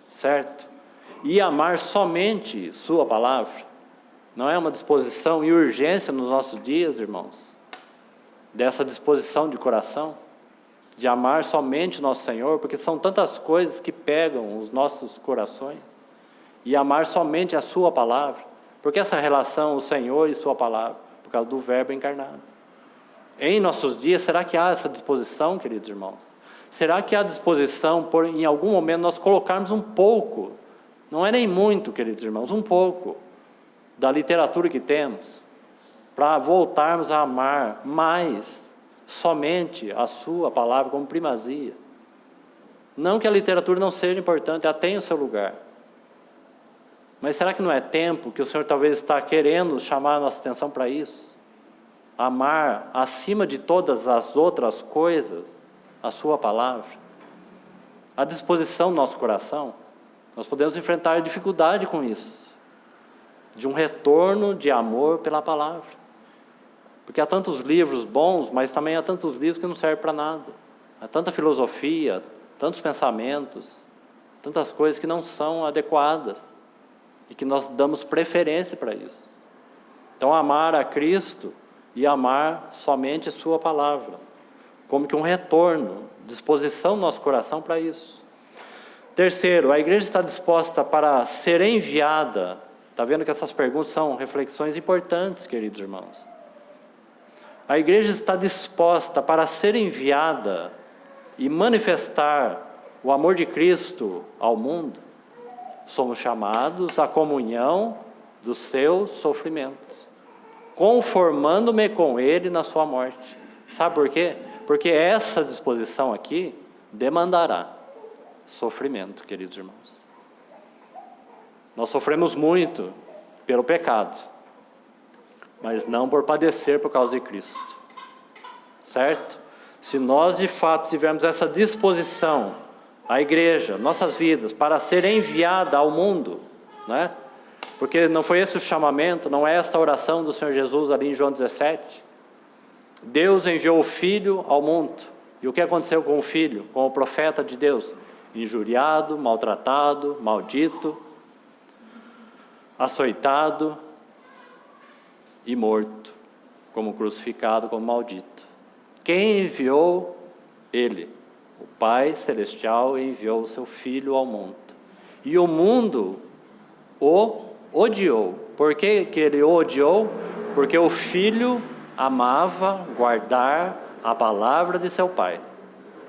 Certo? E amar somente sua palavra? Não é uma disposição e urgência nos nossos dias, irmãos? Dessa disposição de coração? De amar somente o nosso Senhor? Porque são tantas coisas que pegam os nossos corações. E amar somente a sua palavra? Porque essa relação, o Senhor e sua palavra? Por causa do verbo encarnado. Em nossos dias, será que há essa disposição, queridos irmãos? Será que há disposição por, em algum momento, nós colocarmos um pouco, não é nem muito, queridos irmãos, um pouco, da literatura que temos, para voltarmos a amar mais somente a sua palavra como primazia? Não que a literatura não seja importante, ela tem o seu lugar. Mas será que não é tempo que o Senhor talvez está querendo chamar a nossa atenção para isso? Amar acima de todas as outras coisas a sua palavra, a disposição do nosso coração. Nós podemos enfrentar dificuldade com isso, de um retorno de amor pela palavra, porque há tantos livros bons, mas também há tantos livros que não servem para nada. Há tanta filosofia, tantos pensamentos, tantas coisas que não são adequadas e que nós damos preferência para isso. Então, amar a Cristo e amar somente a sua palavra, como que um retorno, disposição do nosso coração para isso. Terceiro, a igreja está disposta para ser enviada. Está vendo que essas perguntas são reflexões importantes, queridos irmãos. A igreja está disposta para ser enviada e manifestar o amor de Cristo ao mundo. Somos chamados à comunhão dos seus sofrimentos, conformando-me com Ele na sua morte. Sabe por quê? Porque essa disposição aqui demandará sofrimento, queridos irmãos. Nós sofremos muito pelo pecado, mas não por padecer por causa de Cristo. Certo? Se nós de fato tivermos essa disposição, a igreja, nossas vidas, para ser enviada ao mundo, né? Porque não foi esse o chamamento, não é esta a oração do Senhor Jesus ali em João 17? Deus enviou o Filho ao mundo. E o que aconteceu com o Filho, com o profeta de Deus? Injuriado, maltratado, maldito, açoitado e morto, como crucificado, como maldito. Quem enviou Ele? O Pai Celestial enviou o seu Filho ao mundo. E o mundo o odiou. Por que ele o odiou? Porque o Filho amava guardar a palavra de seu Pai.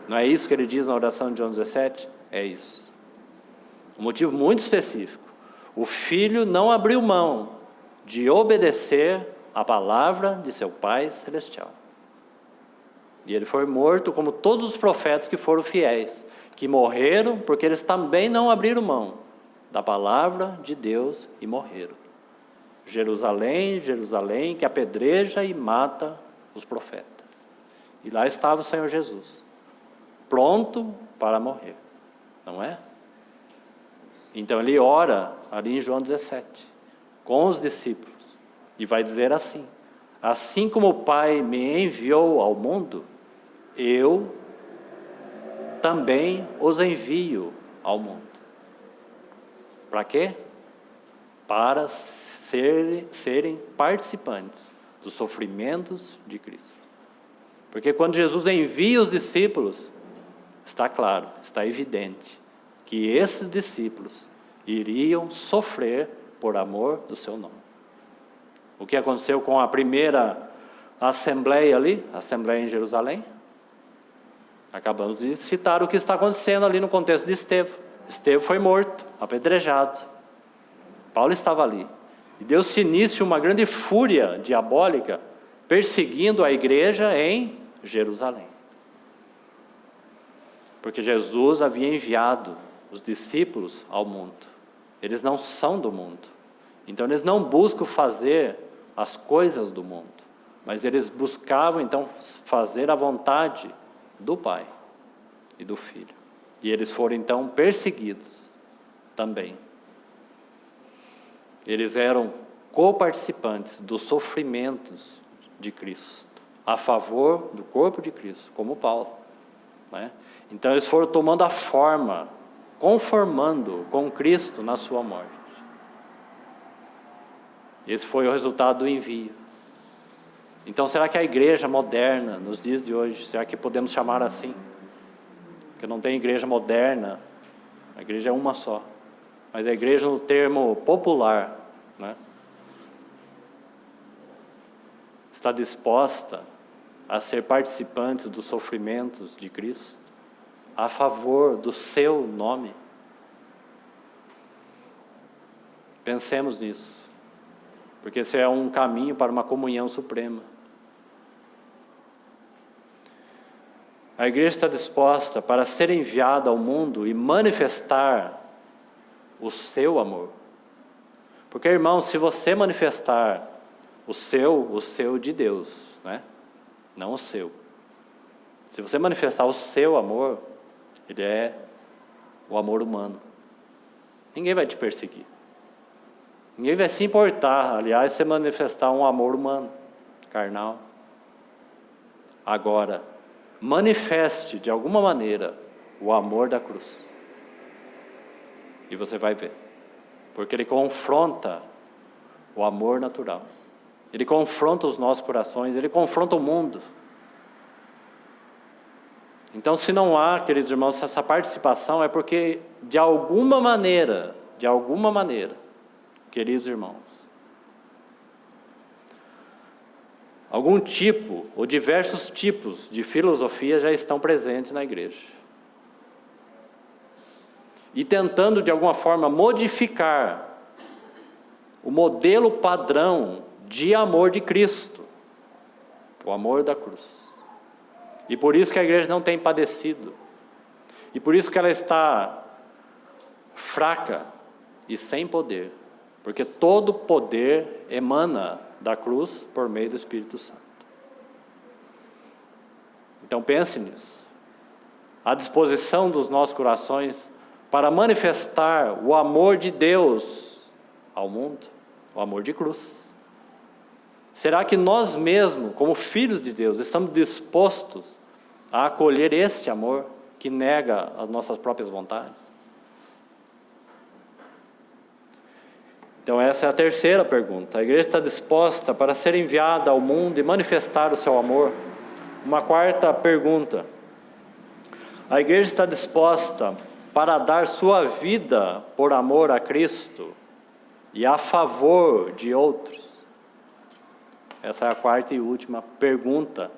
Não é isso que ele diz na oração de João 17? É isso. Um motivo muito específico. O Filho não abriu mão de obedecer a palavra de seu Pai Celestial. E ele foi morto como todos os profetas que foram fiéis, que morreram porque eles também não abriram mão da palavra de Deus e morreram. Jerusalém, Jerusalém, que apedreja e mata os profetas. E lá estava o Senhor Jesus, pronto para morrer, não é? Então ele ora ali em João 17, com os discípulos, e vai dizer assim: assim como o Pai me enviou ao mundo, eu também os envio ao mundo. Para quê? Para serem participantes dos sofrimentos de Cristo. Porque quando Jesus envia os discípulos, está claro, está evidente, que esses discípulos iriam sofrer por amor do seu nome. O que aconteceu com a primeira assembleia ali, a assembleia em Jerusalém? Acabamos de citar o que está acontecendo ali no contexto de Estevão. Estevão foi morto, apedrejado. Paulo estava ali. E deu-se início uma grande fúria diabólica, perseguindo a igreja em Jerusalém. Porque Jesus havia enviado os discípulos ao mundo. Eles não são do mundo. Então eles não buscam fazer as coisas do mundo, mas eles buscavam então fazer a vontade do Pai e do Filho. E eles foram então perseguidos também. Eles eram coparticipantes dos sofrimentos de Cristo, a favor do corpo de Cristo, como Paulo, né? Então eles foram tomando a forma, conformando com Cristo na sua morte. Esse foi o resultado do envio. Então será que a igreja moderna, nos dias de hoje, será que podemos chamar assim? Porque não tem igreja moderna, a igreja é uma só. Mas a igreja no termo popular, né, está disposta a ser participantes dos sofrimentos de Cristo, a favor do seu nome? Pensemos nisso, porque esse é um caminho para uma comunhão suprema. A igreja está disposta para ser enviada ao mundo e manifestar o seu amor. Porque, irmão, se você manifestar o seu de Deus, né? Não o seu. Se você manifestar o seu amor, ele é o amor humano. Ninguém vai te perseguir. Ninguém vai se importar, aliás, se manifestar um amor humano, carnal. Agora, manifeste de alguma maneira o amor da cruz. E você vai ver. Porque ele confronta o amor natural. Ele confronta os nossos corações, ele confronta o mundo. Então, se não há, queridos irmãos, essa participação, é porque, de alguma maneira, queridos irmãos, algum tipo, ou diversos tipos de filosofia já estão presentes na igreja. E tentando, de alguma forma, modificar o modelo padrão de amor de Cristo, o amor da cruz. E por isso que a igreja não tem padecido. E por isso que ela está fraca e sem poder. Porque todo poder emana da cruz por meio do Espírito Santo. Então pense nisso. A disposição dos nossos corações para manifestar o amor de Deus ao mundo, o amor de cruz. Será que nós mesmos, como filhos de Deus, estamos dispostos a acolher este amor que nega as nossas próprias vontades? Então essa é a terceira pergunta. A igreja está disposta para ser enviada ao mundo e manifestar o seu amor? Uma quarta pergunta. A igreja está disposta para dar sua vida por amor a Cristo e a favor de outros? Essa é a quarta e última pergunta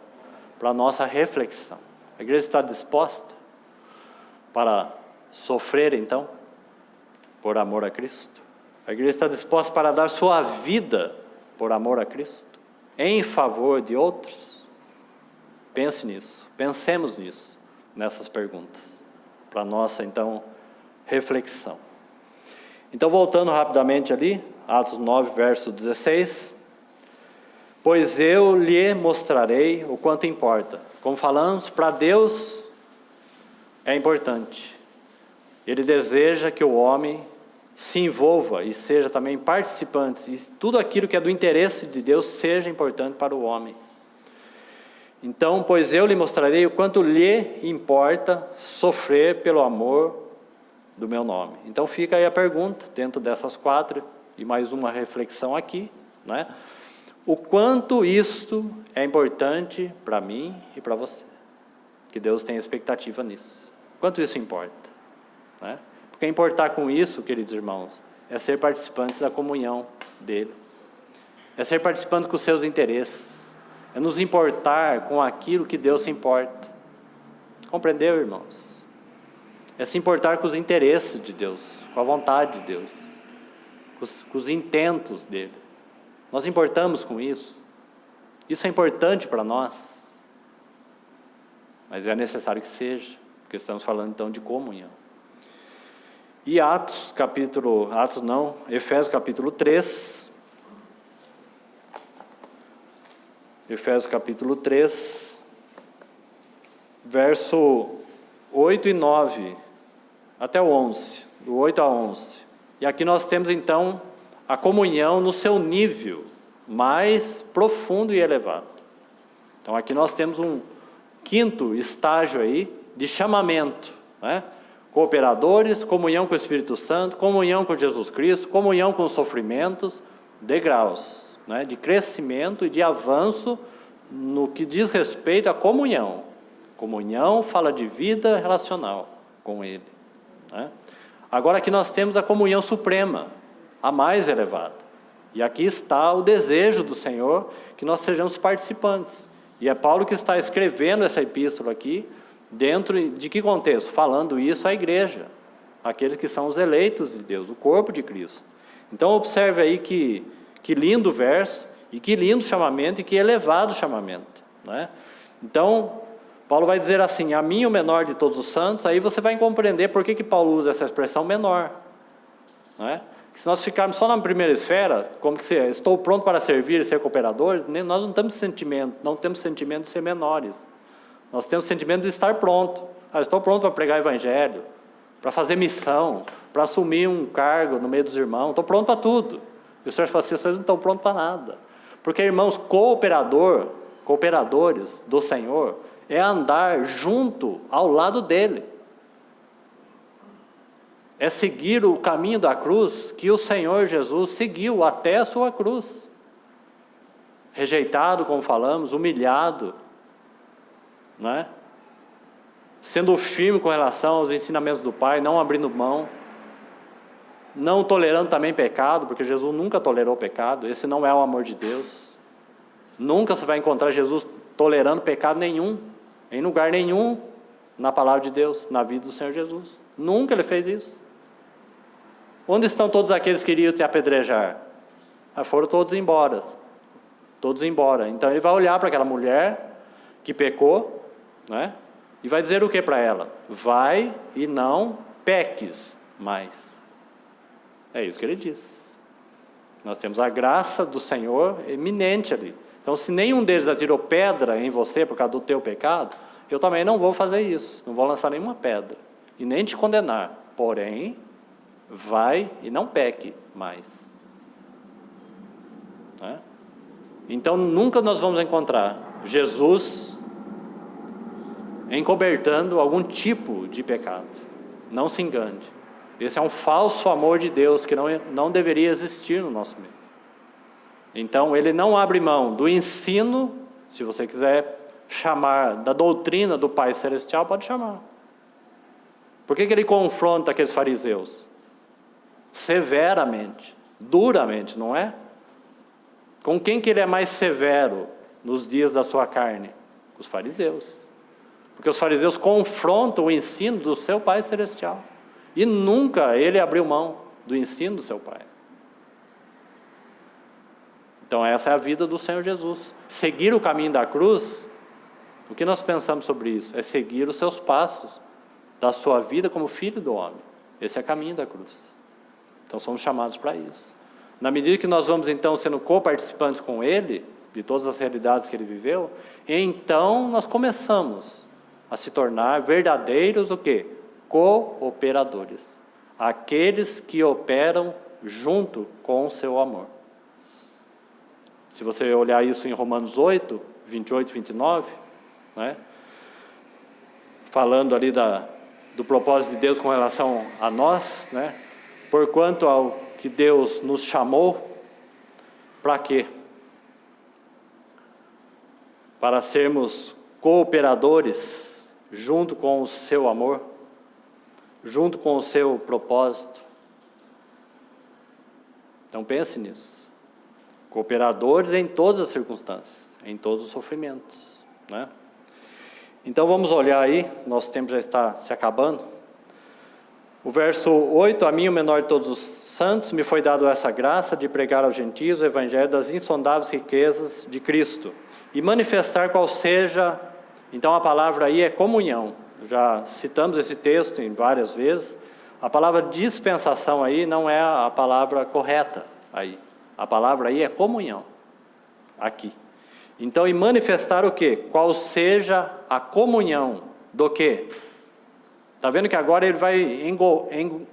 para a nossa reflexão. A igreja está disposta para sofrer, então, por amor a Cristo? A igreja está disposta para dar sua vida por amor a Cristo, em favor de outros? Pense nisso, pensemos nisso, nessas perguntas, para a nossa, então, reflexão. Então, voltando rapidamente ali, Atos 9, verso 16... Pois eu lhe mostrarei o quanto importa. Como falamos, para Deus é importante. Ele deseja que o homem se envolva e seja também participante. E tudo aquilo que é do interesse de Deus seja importante para o homem. Então, pois eu lhe mostrarei o quanto lhe importa sofrer pelo amor do meu nome. Então fica aí a pergunta, dentro dessas quatro, e mais uma reflexão aqui, né? O quanto isto é importante para mim e para você. Que Deus tenha expectativa nisso. Quanto isso importa, né? Porque importar com isso, queridos irmãos, é ser participantes da comunhão dele. É ser participante com os seus interesses. É nos importar com aquilo que Deus se importa. Compreendeu, irmãos? É se importar com os interesses de Deus, com a vontade de Deus, com os intentos dele. Nós importamos com isso. Isso é importante para nós. Mas é necessário que seja, porque estamos falando então de comunhão. E Efésios capítulo 3. Efésios capítulo 3, verso 8 e 9, até o 11, do 8 a 11. E aqui nós temos então a comunhão no seu nível mais profundo e elevado. Então aqui nós temos um quinto estágio aí de chamamento, né? Cooperadores, comunhão com o Espírito Santo, comunhão com Jesus Cristo, comunhão com os sofrimentos, degraus, né? De crescimento e de avanço no que diz respeito à comunhão. Comunhão fala de vida relacional com Ele, né? Agora aqui nós temos a comunhão suprema, a mais elevada. E aqui está o desejo do Senhor, que nós sejamos participantes. E é Paulo que está escrevendo essa epístola aqui, dentro de que contexto? Falando isso à igreja, aqueles que são os eleitos de Deus, o corpo de Cristo. Então observe aí que lindo verso, e que lindo chamamento, e que elevado chamamento, né? Então, Paulo vai dizer assim, a mim o menor de todos os santos, aí você vai compreender por que Paulo usa essa expressão menor, não é? Se nós ficarmos só na primeira esfera, como que estou pronto para servir e ser cooperadores, nós não temos sentimento de ser menores. Nós temos sentimento de estar pronto. Estou pronto para pregar o evangelho, para fazer missão, para assumir um cargo no meio dos irmãos. Estou pronto para tudo. E o Senhor fala assim, vocês não estão prontos para nada. Porque, irmãos, cooperadores do Senhor, é andar junto, ao lado dele. É seguir o caminho da cruz que o Senhor Jesus seguiu até a sua cruz. Rejeitado, como falamos, humilhado, não é? Sendo firme com relação aos ensinamentos do Pai, não abrindo mão, não tolerando também pecado, porque Jesus nunca tolerou pecado. Esse não é o amor de Deus. Nunca você vai encontrar Jesus tolerando pecado nenhum, em lugar nenhum, na palavra de Deus, na vida do Senhor Jesus. Nunca Ele fez isso. Onde estão todos aqueles que iriam te apedrejar? Foram todos embora. Todos embora. Então Ele vai olhar para aquela mulher que pecou, né? E vai dizer o que para ela? Vai e não peques mais. É isso que Ele diz. Nós temos a graça do Senhor eminente ali. Então, se nenhum deles atirou pedra em você por causa do teu pecado, eu também não vou fazer isso. Não vou lançar nenhuma pedra. E nem te condenar. Porém, vai e não peque mais. Né? Então, nunca nós vamos encontrar Jesus encobertando algum tipo de pecado. Não se engane. Esse é um falso amor de Deus que não deveria existir no nosso meio. Então, Ele não abre mão do ensino, se você quiser chamar da doutrina do Pai Celestial, pode chamar. Por que Ele confronta aqueles fariseus? Severamente, duramente, não é? Com quem que Ele é mais severo nos dias da sua carne? Com os fariseus. Porque os fariseus confrontam o ensino do seu Pai Celestial. E nunca Ele abriu mão do ensino do seu Pai. Então essa é a vida do Senhor Jesus. Seguir o caminho da cruz, o que nós pensamos sobre isso? É seguir os seus passos da sua vida como filho do homem. Esse é o caminho da cruz. Então somos chamados para isso. Na medida que nós vamos então sendo coparticipantes com Ele, de todas as realidades que Ele viveu, então nós começamos a se tornar verdadeiros o quê? Cooperadores. Aqueles que operam junto com o seu amor. Se você olhar isso em Romanos 8, 28 e 29, né? Falando ali do propósito de Deus com relação a nós, né? Porquanto ao que Deus nos chamou, para quê? Para sermos cooperadores junto com o seu amor, junto com o seu propósito. Então pense nisso. Cooperadores em todas as circunstâncias, em todos os sofrimentos, né? Então vamos olhar aí, nosso tempo já está se acabando. O verso 8, a mim, o menor de todos os santos, me foi dado essa graça de pregar aos gentios o evangelho das insondáveis riquezas de Cristo e manifestar qual seja, então a palavra aí é comunhão. Já citamos esse texto em várias vezes. A palavra dispensação aí não é a palavra correta aí. A palavra aí é comunhão, aqui. Então, e manifestar o quê? Qual seja a comunhão do quê? Está vendo que agora ele vai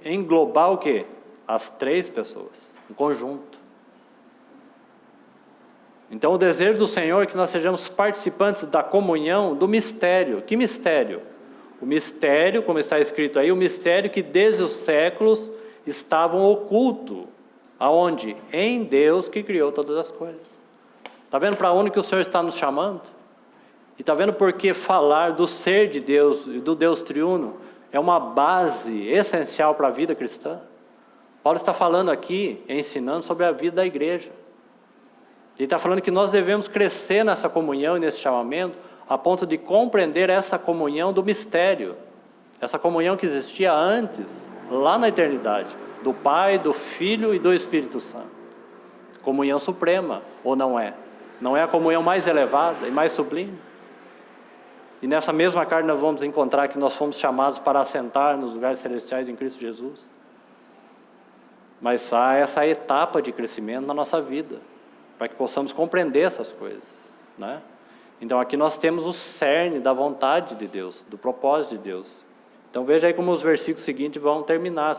englobar o quê? As três pessoas, um conjunto. Então, o desejo do Senhor é que nós sejamos participantes da comunhão do mistério. Que mistério? O mistério, como está escrito aí, o mistério que desde os séculos estavam oculto. Aonde? Em Deus que criou todas as coisas. Está vendo para onde que o Senhor está nos chamando? E está vendo por que falar do ser de Deus e do Deus triuno é uma base essencial para a vida cristã? Paulo está falando aqui, ensinando sobre a vida da igreja. Ele está falando que nós devemos crescer nessa comunhão e nesse chamamento, a ponto de compreender essa comunhão do mistério. Essa comunhão que existia antes, lá na eternidade, do Pai, do Filho e do Espírito Santo. Comunhão suprema, ou não é? Não é a comunhão mais elevada e mais sublime? E nessa mesma carne nós vamos encontrar que nós fomos chamados para assentar nos lugares celestiais em Cristo Jesus. Mas há essa etapa de crescimento na nossa vida, para que possamos compreender essas coisas, né? Então aqui nós temos o cerne da vontade de Deus, do propósito de Deus. Então veja aí como os versículos seguintes vão terminar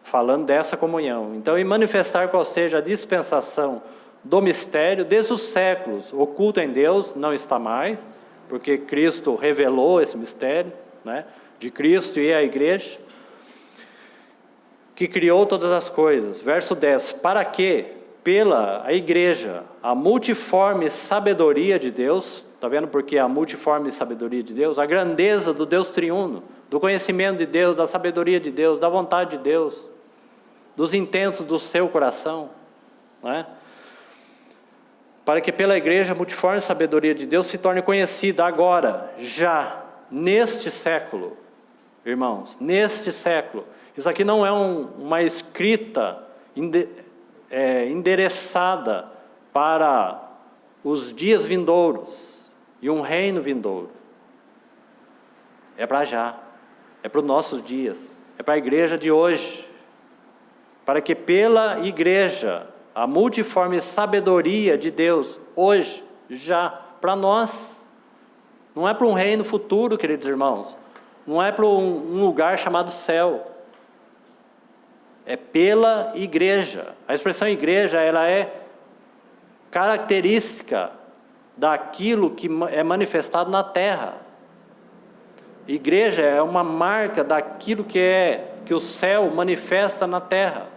falando dessa comunhão. Então, e manifestar qual seja a dispensação do mistério desde os séculos, oculto em Deus, não está mais, porque Cristo revelou esse mistério, né, de Cristo e a igreja. que criou todas as coisas. Verso 10, para que, pela a igreja, a multiforme sabedoria de Deus, está vendo porque a multiforme sabedoria de Deus, a grandeza do Deus triuno, do conhecimento de Deus, da sabedoria de Deus, da vontade de Deus, dos intentos do seu coração, não é? Para que pela igreja a multiforme sabedoria de Deus se torne conhecida agora, já, neste século, irmãos, neste século. Isso aqui não é uma escrita endereçada para os dias vindouros e um reino vindouro. É para já, é para os nossos dias, é para a igreja de hoje. Para que pela igreja, a multiforme sabedoria de Deus, hoje, já, para nós, não é para um reino futuro, queridos irmãos, não é para um lugar chamado céu, é pela igreja. A expressão igreja, ela é característica daquilo que é manifestado na terra. Igreja é uma marca daquilo que o céu manifesta na terra.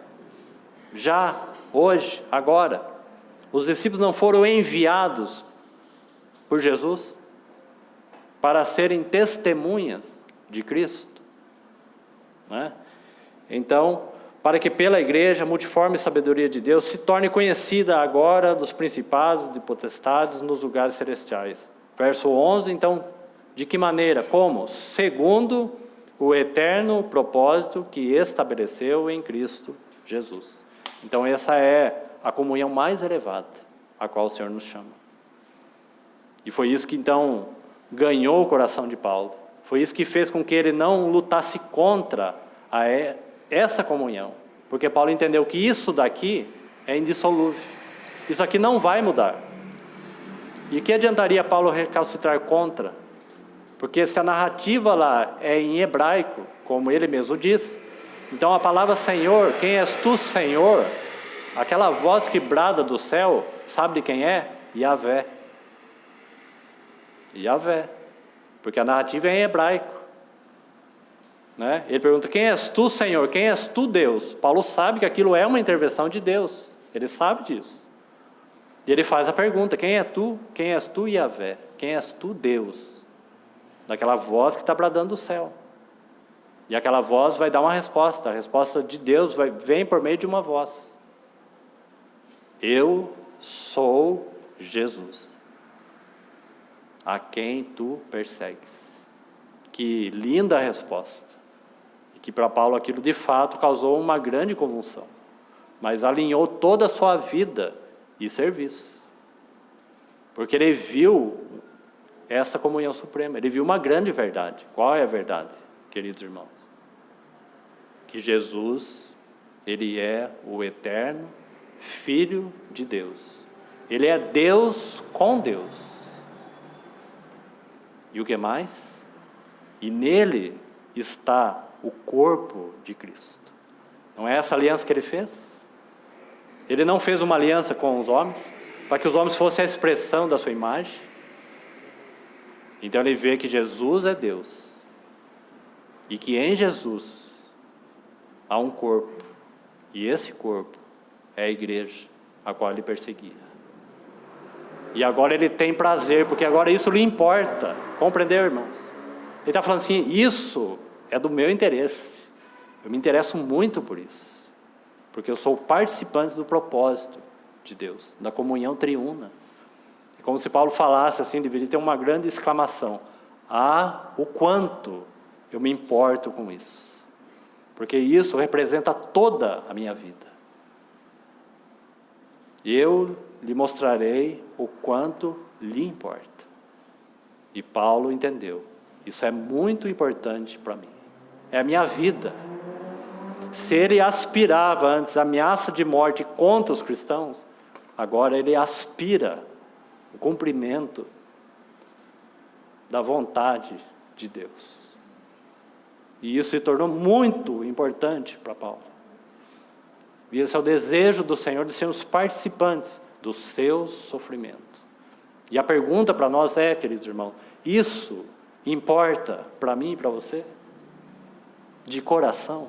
Já, hoje, agora. Os discípulos não foram enviados por Jesus para serem testemunhas de Cristo, né? Então, para que pela igreja a multiforme sabedoria de Deus se torne conhecida agora dos principados e potestades nos lugares celestiais. Verso 11, então, de que maneira? Como? Segundo o eterno propósito que estabeleceu em Cristo Jesus. Então essa é a comunhão mais elevada a qual o Senhor nos chama. E foi isso que então ganhou o coração de Paulo. Foi isso que fez com que ele não lutasse contra essa comunhão. Porque Paulo entendeu que isso daqui é indissolúvel. Isso aqui não vai mudar. E que adiantaria Paulo recalcitrar contra? Porque se a narrativa lá é em hebraico, como ele mesmo diz, então a palavra Senhor, quem és tu, Senhor? Aquela voz que brada do céu, sabe de quem é? Yahvé. Yahvé. Porque a narrativa é em hebraico, né? Ele pergunta, quem és tu, Senhor? Quem és tu, Deus? Paulo sabe que aquilo é uma intervenção de Deus. Ele sabe disso. E ele faz a pergunta, quem é tu? Quem és tu, Yahvé? Quem és tu, Deus? Daquela voz que está bradando do céu. E aquela voz vai dar uma resposta. A resposta de Deus vem por meio de uma voz. Eu sou Jesus, a quem tu persegues. Que linda resposta. E que para Paulo aquilo de fato causou uma grande convulsão. Mas alinhou toda a sua vida e serviço. Porque ele viu essa comunhão suprema. Ele viu uma grande verdade. Qual é a verdade, queridos irmãos? Que Jesus, ele é o eterno Filho de Deus. Ele é Deus com Deus. E o que mais? E nele está o corpo de Cristo. Não é essa aliança que ele fez? Ele não fez uma aliança com os homens, para que os homens fossem a expressão da sua imagem. Então ele vê que Jesus é Deus. E que em Jesus há um corpo, e esse corpo é a igreja, a qual ele perseguia. E agora ele tem prazer, porque agora isso lhe importa. Compreendeu, irmãos? Ele está falando assim, isso é do meu interesse. Eu me interesso muito por isso. Porque eu sou participante do propósito de Deus, da comunhão triuna. É como se Paulo falasse assim, deveria ter uma grande exclamação. O quanto eu me importo com isso. Porque isso representa toda a minha vida. Eu lhe mostrarei o quanto lhe importa. E Paulo entendeu. Isso é muito importante para mim. É a minha vida. Se ele aspirava antes a ameaça de morte contra os cristãos, agora ele aspira o cumprimento da vontade de Deus. E isso se tornou muito importante para Paulo. E esse é o desejo do Senhor de sermos participantes do seu sofrimento. E a pergunta para nós é, queridos irmãos, isso importa para mim e para você? De coração?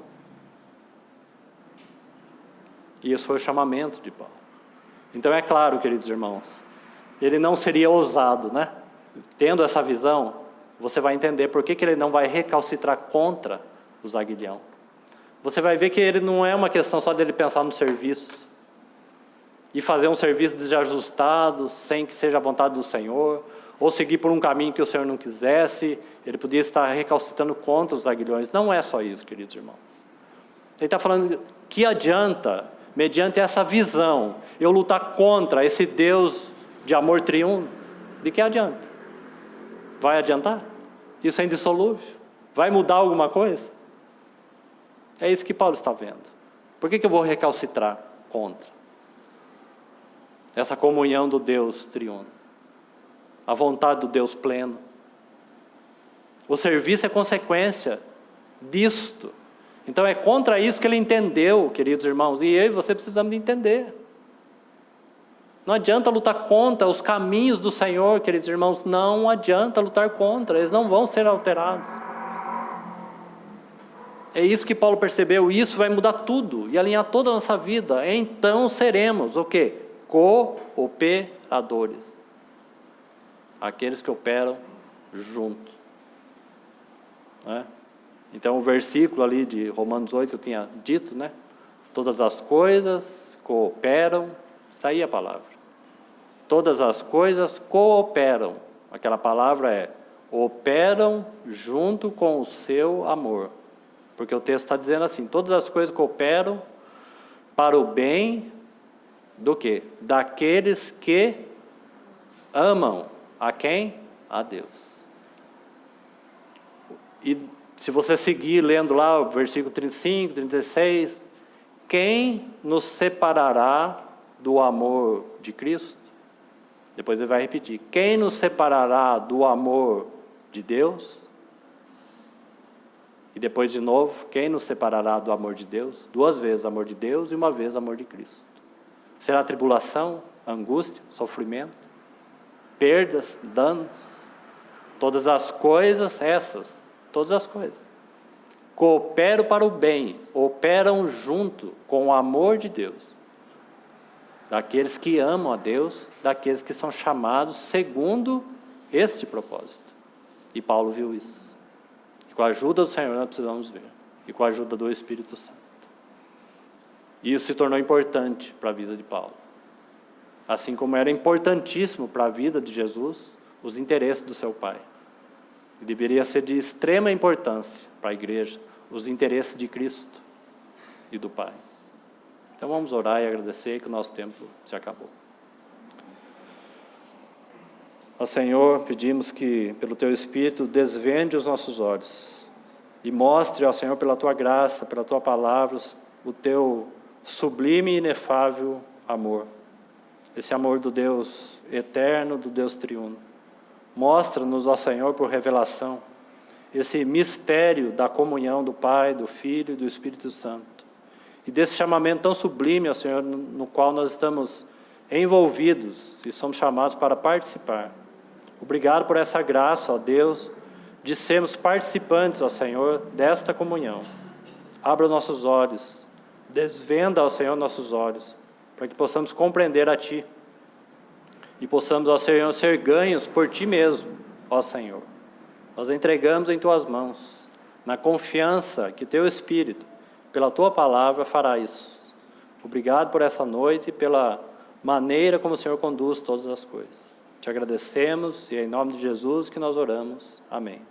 E esse foi o chamamento de Paulo. Então é claro, queridos irmãos, ele não seria ousado, né? Tendo essa visão, você vai entender por que ele não vai recalcitrar contra os aguilhão. Você vai ver que ele não é uma questão só dele pensar no serviço e fazer um serviço desajustado, sem que seja a vontade do Senhor, ou seguir por um caminho que o Senhor não quisesse. Ele podia estar recalcitrando contra os aguilhões. Não é só isso, queridos irmãos. Ele está falando que adianta, mediante essa visão, eu lutar contra esse Deus de amor triuno? De que adianta? Vai adiantar? Isso é indissolúvel? Vai mudar alguma coisa? É isso que Paulo está vendo. Por que eu vou recalcitrar contra essa comunhão do Deus triuno? A vontade do Deus pleno. O serviço é consequência disto. Então é contra isso que ele entendeu, queridos irmãos, e eu e você precisamos de entender. Não adianta lutar contra os caminhos do Senhor, queridos irmãos, não adianta lutar contra, eles não vão ser alterados. É isso que Paulo percebeu, e isso vai mudar tudo, e alinhar toda a nossa vida. Então seremos o quê? Cooperadores. Aqueles que operam junto. Né? Então o versículo ali de Romanos 8 que eu tinha dito, né? Todas as coisas cooperam, está aí a palavra. Todas as coisas cooperam. Aquela palavra é, operam junto com o seu amor. Porque o texto está dizendo assim, todas as coisas cooperam para o bem do quê? Daqueles que amam. A quem? A Deus. E se você seguir lendo lá o versículo 35, 36, quem nos separará do amor de Cristo? Depois ele vai repetir, quem nos separará do amor de Deus? E depois de novo, quem nos separará do amor de Deus? 2 vezes amor de Deus e 1 vez amor de Cristo. Será tribulação, angústia, sofrimento, perdas, danos, todas as coisas essas, todas as coisas, cooperam para o bem, operam junto com o amor de Deus, daqueles que amam a Deus, daqueles que são chamados segundo este propósito. E Paulo viu isso. E com a ajuda do Senhor nós precisamos ver, e com a ajuda do Espírito Santo. E isso se tornou importante para a vida de Paulo. Assim como era importantíssimo para a vida de Jesus, os interesses do seu Pai. E deveria ser de extrema importância para a igreja, os interesses de Cristo e do Pai. Então vamos orar e agradecer que o nosso tempo se acabou. Ó Senhor, pedimos que pelo Teu Espírito desvende os nossos olhos e mostre ao Senhor pela Tua graça, pela Tua palavra, o Teu sublime e inefável amor. Esse amor do Deus eterno, do Deus triuno. Mostra-nos, ó Senhor, por revelação, esse mistério da comunhão do Pai, do Filho e do Espírito Santo. E desse chamamento tão sublime, ó Senhor, no qual nós estamos envolvidos e somos chamados para participar. Obrigado por essa graça, ó Deus, de sermos participantes, ó Senhor, desta comunhão. Abra nossos olhos, desvenda, ó Senhor, nossos olhos, para que possamos compreender a Ti e possamos, ó Senhor, ser ganhos por Ti mesmo, ó Senhor. Nós entregamos em Tuas mãos, na confiança que Teu Espírito, pela Tua palavra, fará isso. Obrigado por essa noite e pela maneira como o Senhor conduz todas as coisas. Te agradecemos e é em nome de Jesus que nós oramos. Amém.